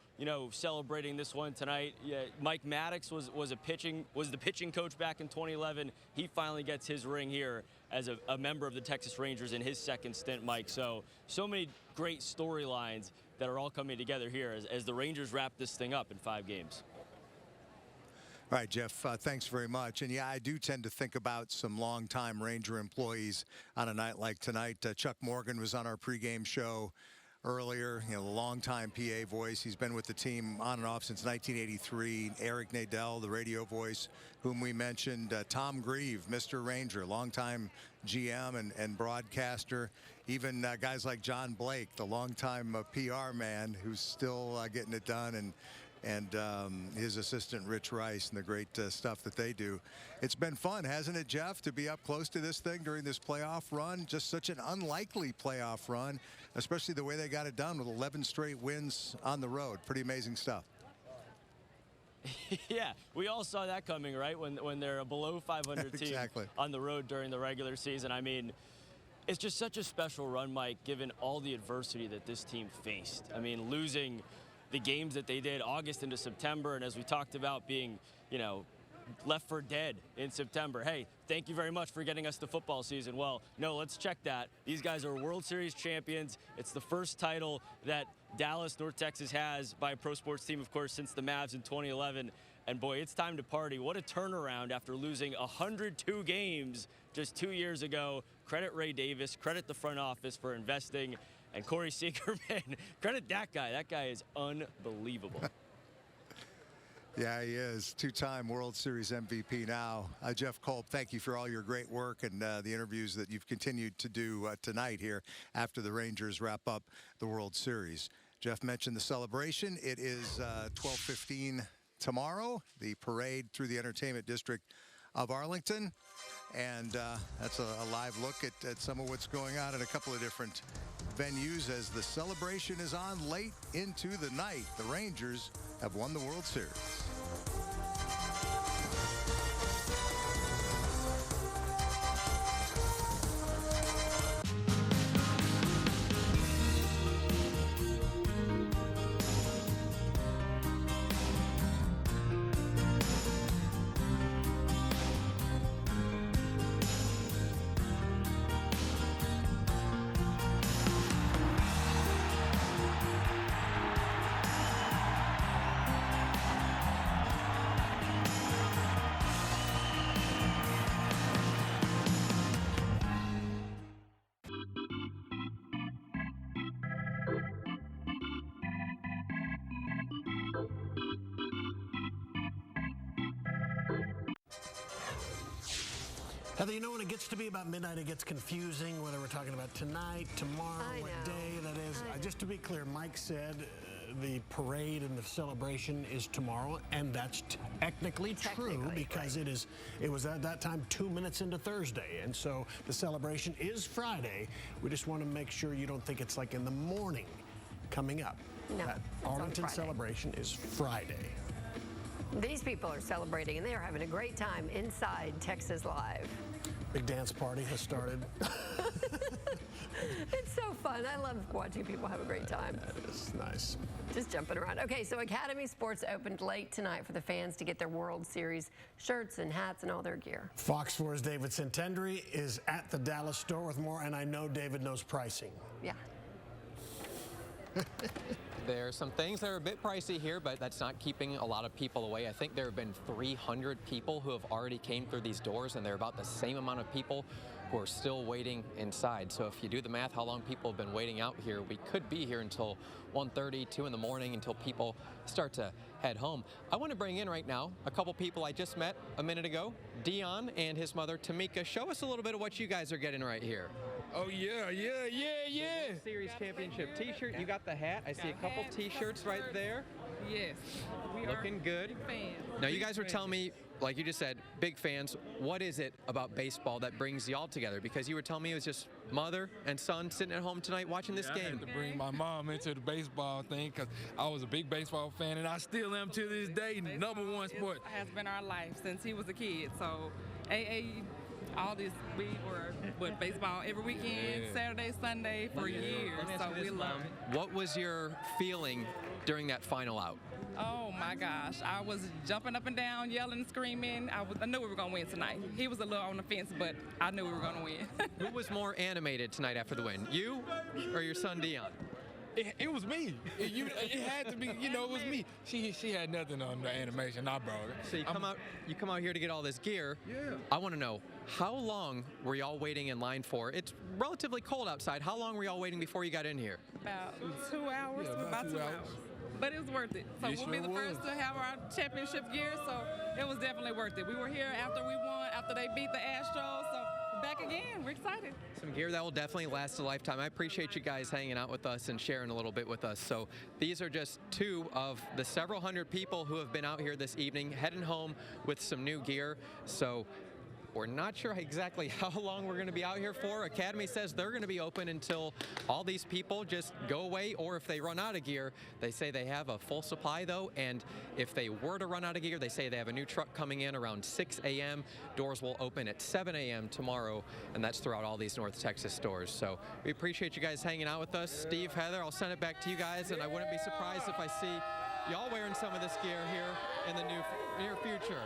celebrating this one tonight. Mike Maddox was the pitching coach back in 2011. He finally gets his ring here as a member of the Texas Rangers in his second stint, Mike. So many great storylines that are all coming together here as the Rangers wrap this thing up in 5 games. All right, Jeff, thanks very much. And yeah, I do tend to think about some longtime Ranger employees on a night like tonight. Chuck Morgan was on our pregame show earlier, the longtime PA voice. He's been with the team on and off since 1983. Eric Nadel, the radio voice, whom we mentioned. Tom Grieve, Mr. Ranger, longtime GM and broadcaster. Even guys like John Blake, the longtime PR man, who's still getting it done, and his assistant Rich Rice, and the great stuff that they do. It's been fun, hasn't it, Jeff, to be up close to this thing during this playoff run? Just such an unlikely playoff run, especially the way they got it done with 11 straight wins on the road. Pretty amazing stuff. Yeah, we all saw that coming, right? When they're a below 500 team exactly. On the road during the regular season. I mean, it's just such a special run, Mike, given all the adversity that this team faced. I mean, losing the games that they did August into September, and as we talked about, being, left for dead in September. Hey, thank you very much for getting us the football season. Well, no, let's check that. These guys are World Series champions. It's the first title that Dallas, North Texas has by a pro sports team, of course, since the Mavs in 2011. And boy, it's time to party. What a turnaround after losing 102 games just 2 years ago. Credit Ray Davis, credit the front office for investing. And Corey Seager, man, credit that guy. That guy is unbelievable. Yeah, he is. Two-time World Series MVP now. Jeff Kolb, thank you for all your great work and the interviews that you've continued to do tonight here after the Rangers wrap up the World Series. Jeff mentioned the celebration. It is 12:15 tomorrow, the parade through the entertainment district of Arlington. And that's a live look at some of what's going on at a couple of different venues as the celebration is on late into the night. The Rangers have won the World Series. Heather, you know when it gets to be about midnight, it gets confusing whether we're talking about tonight, tomorrow, what day that is. Just to be clear, Mike said the parade and the celebration is tomorrow, and that's technically true because it was at that time 2 minutes into Thursday, and so the celebration is Friday. We just want to make sure you don't think it's like in the morning coming up. No, that Arlington celebration is Friday. These people are celebrating, and they are having a great time inside Texas Live. Big dance party has started. It's so fun. I love watching people have a great time. That is nice. Just jumping around. Okay, so Academy Sports opened late tonight for the fans to get their World Series shirts and hats and all their gear. Fox 4's David Santendry is at the Dallas store with more, and I know David knows pricing. Yeah. There are some things that are a bit pricey here, but that's not keeping a lot of people away. I think there have been 300 people who have already came through these doors, and there are about the same amount of people who are still waiting inside. So if you do the math, how long people have been waiting out here, we could be here until 1:30, 2 in the morning until people start to head home. I want to bring in right now a couple people I just met a minute ago. Dion and his mother, Tamika. Show us a little bit of what you guys are getting right here. Oh, yeah. World Series Championship t-shirt. You got the hat. I see a couple t-shirts right there. Yes. Looking good. Now, you guys were telling me, like you just said, big fans. What is it about baseball that brings y'all together? Because you were telling me it was just mother and son sitting at home tonight watching this game. I had to bring my mom into the baseball thing because I was a big baseball fan, and I still am to this day. #1 sport. Has been our life since he was a kid. So, all this, we were with baseball every weekend, Saturday, Sunday for years. So we love it. What was your feeling during that final out? Oh my gosh, I was jumping up and down, yelling and screaming. I knew we were going to win tonight. He was a little on the fence, but I knew we were going to win. Who was more animated tonight after the win, you or your son Dion? It was me. It had to be, it was me. She had nothing on the animation. I brought it. So you come out here to get all this gear. Yeah. I want to know, how long were y'all waiting in line for? It's relatively cold outside. How long were y'all waiting before you got in here? About 2 hours. Yeah, about 2 hours. But it was worth it. So we'll be the first to have our championship gear, so it was definitely worth it. We were here after we won, after they beat the Astros, so back again. We're excited. Some gear that will definitely last a lifetime. I appreciate you guys hanging out with us and sharing a little bit with us. So these are just 2 of the several hundred people who have been out here this evening, heading home with some new gear. So we're not sure exactly how long we're going to be out here for. Academy says they're going to be open until all these people just go away, or if they run out of gear. They say they have a full supply, though, and if they were to run out of gear, they say they have a new truck coming in around 6 a.m. Doors will open at 7 a.m. tomorrow, and that's throughout all these North Texas stores. So we appreciate you guys hanging out with us. Steve, Heather, I'll send it back to you guys, and I wouldn't be surprised if I see y'all wearing some of this gear here in the near future.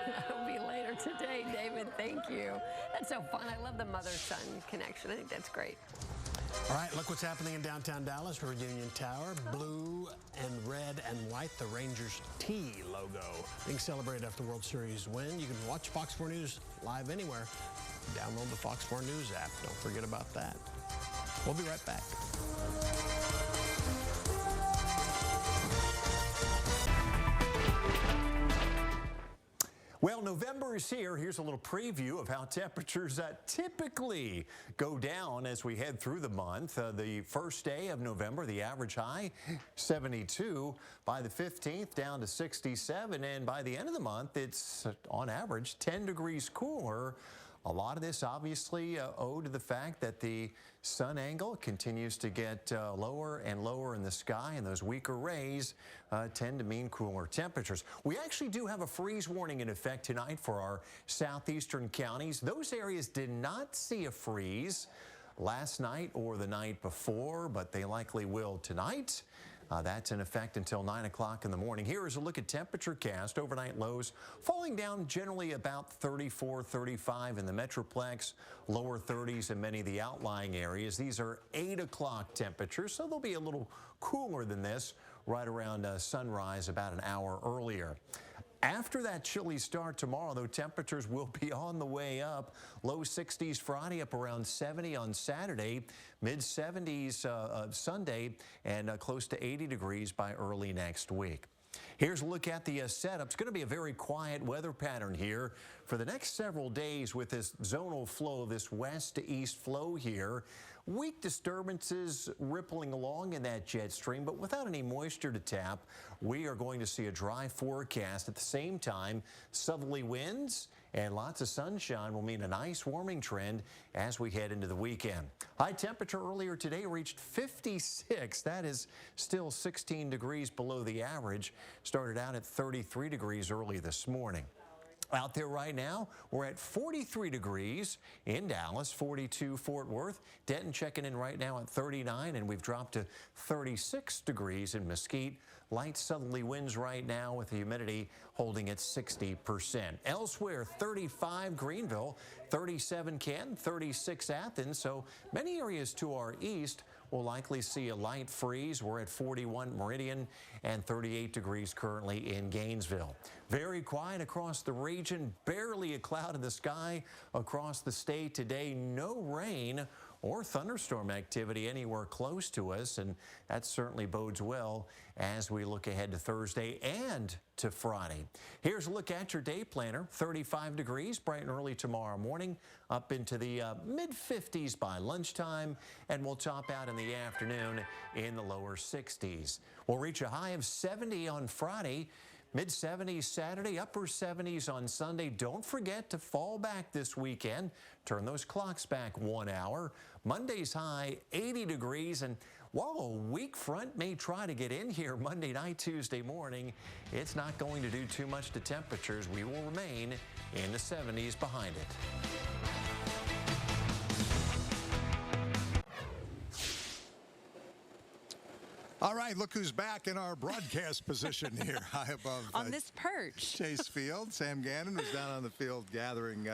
That'll be later today, David. Thank you. That's so fun. I love the mother-son connection. I think that's great. All right, look what's happening in downtown Dallas. Reunion Tower, blue and red and white, the Rangers T logo being celebrated after the World Series win. You can watch Fox 4 News live anywhere. Download the Fox 4 News app. Don't forget about that. We'll be right back. Well, November is here. Here's a little preview of how temperatures typically go down as we head through the month. The first day of November, the average high, 72. By the 15th, down to 67. And by the end of the month, it's on average 10 degrees cooler. A lot of this obviously owed to the fact that the sun angle continues to get lower and lower in the sky, and those weaker rays tend to mean cooler temperatures. We actually do have a freeze warning in effect tonight for our southeastern counties. Those areas did not see a freeze last night or the night before, but they likely will tonight. That's in effect until 9 o'clock in the morning. Here is a look at temperature cast. Overnight lows falling down generally about 34, 35 in the Metroplex, lower 30s in many of the outlying areas. These are 8 o'clock temperatures, so they'll be a little cooler than this right around sunrise about an hour earlier. After that chilly start tomorrow, though, temperatures will be on the way up. Low 60s Friday, up around 70 on Saturday, mid 70s Sunday, and close to 80 degrees by early next week. Here's a look at the setup. It's going to be a very quiet weather pattern here for the next several days with this zonal flow, this west to east flow here. Weak disturbances rippling along in that jet stream, but without any moisture to tap. We are going to see a dry forecast. At the same time, southerly winds and lots of sunshine will mean a nice warming trend as we head into the weekend. High temperature earlier today reached 56. That is still 16 degrees below the average. Started out at 33 degrees early this morning. Out there right now, we're at 43 degrees in Dallas, 42 Fort Worth. Denton checking in right now at 39, and we've dropped to 36 degrees in Mesquite. Light southerly winds right now with the humidity holding at 60%. Elsewhere, 35 Greenville, 37 Canton, 36 Athens. So many areas to our east will likely see a light freeze. We're at 41 Meridian and 38 degrees currently in Gainesville. Very quiet across the region, barely a cloud in the sky across the state today. No rain or thunderstorm activity anywhere close to us, and that certainly bodes well as we look ahead to Thursday and to Friday. Here's a look at your day planner. 35 degrees bright and early tomorrow morning, up into the mid-50s by lunchtime, and we'll top out in the afternoon in the lower 60s. We'll reach a high of 70 on Friday, mid-70s Saturday, upper 70s on Sunday. Don't forget to fall back this weekend. Turn those clocks back 1 hour. Monday's high, 80 degrees. And while a weak front may try to get in here Monday night, Tuesday morning, it's not going to do too much to temperatures. We will remain in the 70s behind it. All right, look who's back in our broadcast position here, high above on this perch. Chase Field. Sam Gannon was down on the field gathering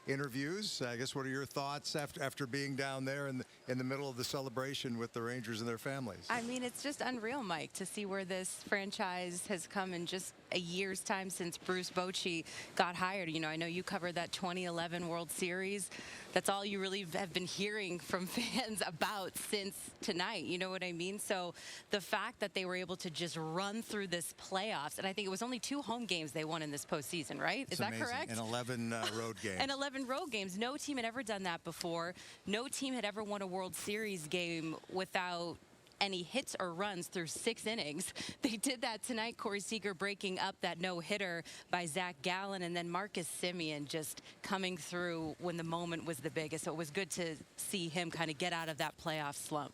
interviews. I guess what are your thoughts after being down there in the middle of the celebration with the Rangers and their families? I mean, it's just unreal, Mike, to see where this franchise has come in just a year's time since Bruce Bochy got hired. You know, I know you covered that 2011 World Series. That's all you really have been hearing from fans about since tonight. You know what I mean? So the fact that they were able to just run through this playoffs, and I think it was only 2 home games they won in this postseason, right? Is that correct? And 11 road games. And 11 road games. No team had ever done that before. No team had ever won a World Series game without any hits or runs through 6 innings. They did that tonight. Corey Seager breaking up that no-hitter by Zach Gallen, and then Marcus Semien just coming through when the moment was the biggest. So it was good to see him kind of get out of that playoff slump.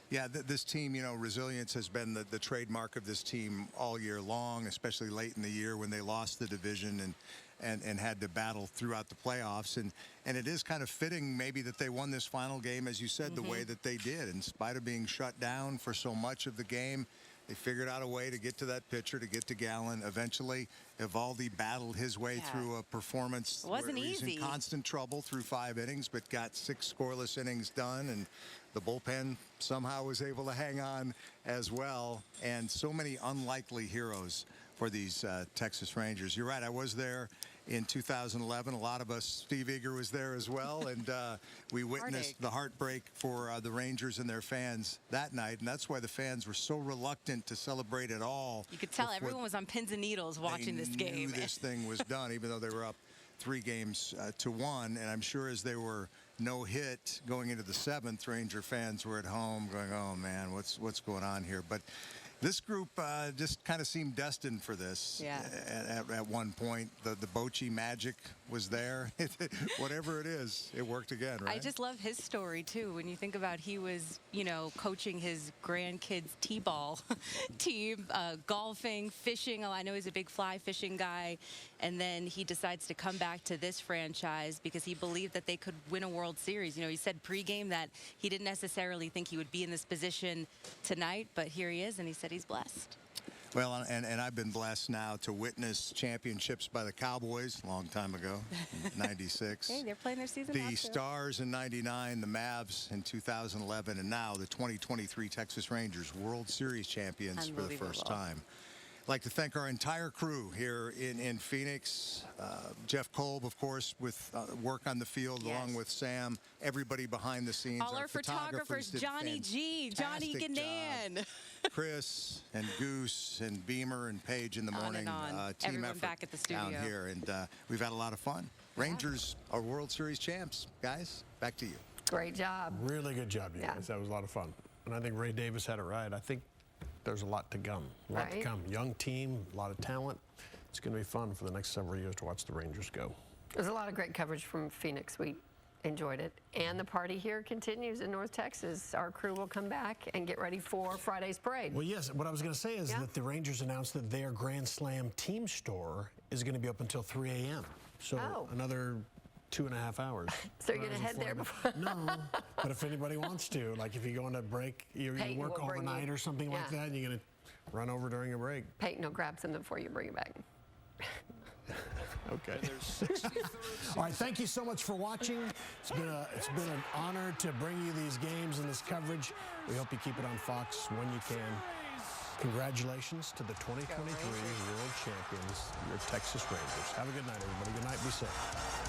Yeah, this team, you know, resilience has been the trademark of this team all year long, especially late in the year when they lost the division and had to battle throughout the playoffs. And it is kind of fitting maybe that they won this final game, as you said, the way that they did. In spite of being shut down for so much of the game, They figured out a way to get to that pitcher, to get to Gallen. Eventually, Eovaldi battled his way through a performance. It wasn't where he was easy. in constant trouble through 5 innings, but got 6 scoreless innings done, and the bullpen somehow was able to hang on as well. And so many unlikely heroes for these Texas Rangers. You're right, I was there in 2011. A lot of us, Steve Eager was there as well, and we witnessed the heartbreak for the Rangers and their fans that night, and that's why the fans were so reluctant to celebrate at all. You could tell everyone was on pins and needles watching this game. They knew this thing was done, even though they were up 3 games to 1, and I'm sure as they were no hit going into the 7th, Ranger fans were at home going, oh man, what's going on here? But this group just kind of seemed destined for this. Yeah. At one point, the Bochy magic was there. Whatever it is, it worked again, right? I just love his story, too. When you think about he was, coaching his grandkids' T-ball team, golfing, fishing. I know he's a big fly fishing guy. And then he decides to come back to this franchise because he believed that they could win a World Series. He said pregame that he didn't necessarily think he would be in this position tonight, but here he is, and he said he's blessed. Well, and I've been blessed now to witness championships by the Cowboys a long time ago, 96. Hey, they're playing their season now, The too. Stars in 99, the Mavs in 2011, and now the 2023 Texas Rangers World Series champions for the first time. I'd like to thank our entire crew here in Phoenix. Jeff Kolb, of course, with work on the field, along with Sam, everybody behind the scenes. All our photographers, did Johnny G, Johnny fantastic Ganan. job. Chris and Goose and Beamer and Paige in the morning. Team Everyone effort back at the studio. down here, and we've had a lot of fun. Rangers are World Series champs. Guys, back to you. Great job. Really good job, you guys. That was a lot of fun. And I think Ray Davis had it right. I think there's a lot to come. A lot to come. Young team, a lot of talent. It's going to be fun for the next several years to watch the Rangers go. There's a lot of great coverage from Phoenix. We enjoyed it. And the party here continues in North Texas. Our crew will come back and get ready for Friday's parade. Well, yes, what I was going to say is that the Rangers announced that their Grand Slam team store is going to be open until 3 a.m. So another 2.5 hours. So you're going to head there before? No, but if anybody wants to, like if you go on a break, you work overnight or something like that, and you're going to run over during a break. Peyton will grab something before you bring it back. Okay. All right, thank you so much for watching. It's been an honor to bring you these games and this coverage. We hope you keep it on Fox when you can. Congratulations to the 2023 World Champions, your Texas Rangers. Have a good night, everybody. Good night. Be safe.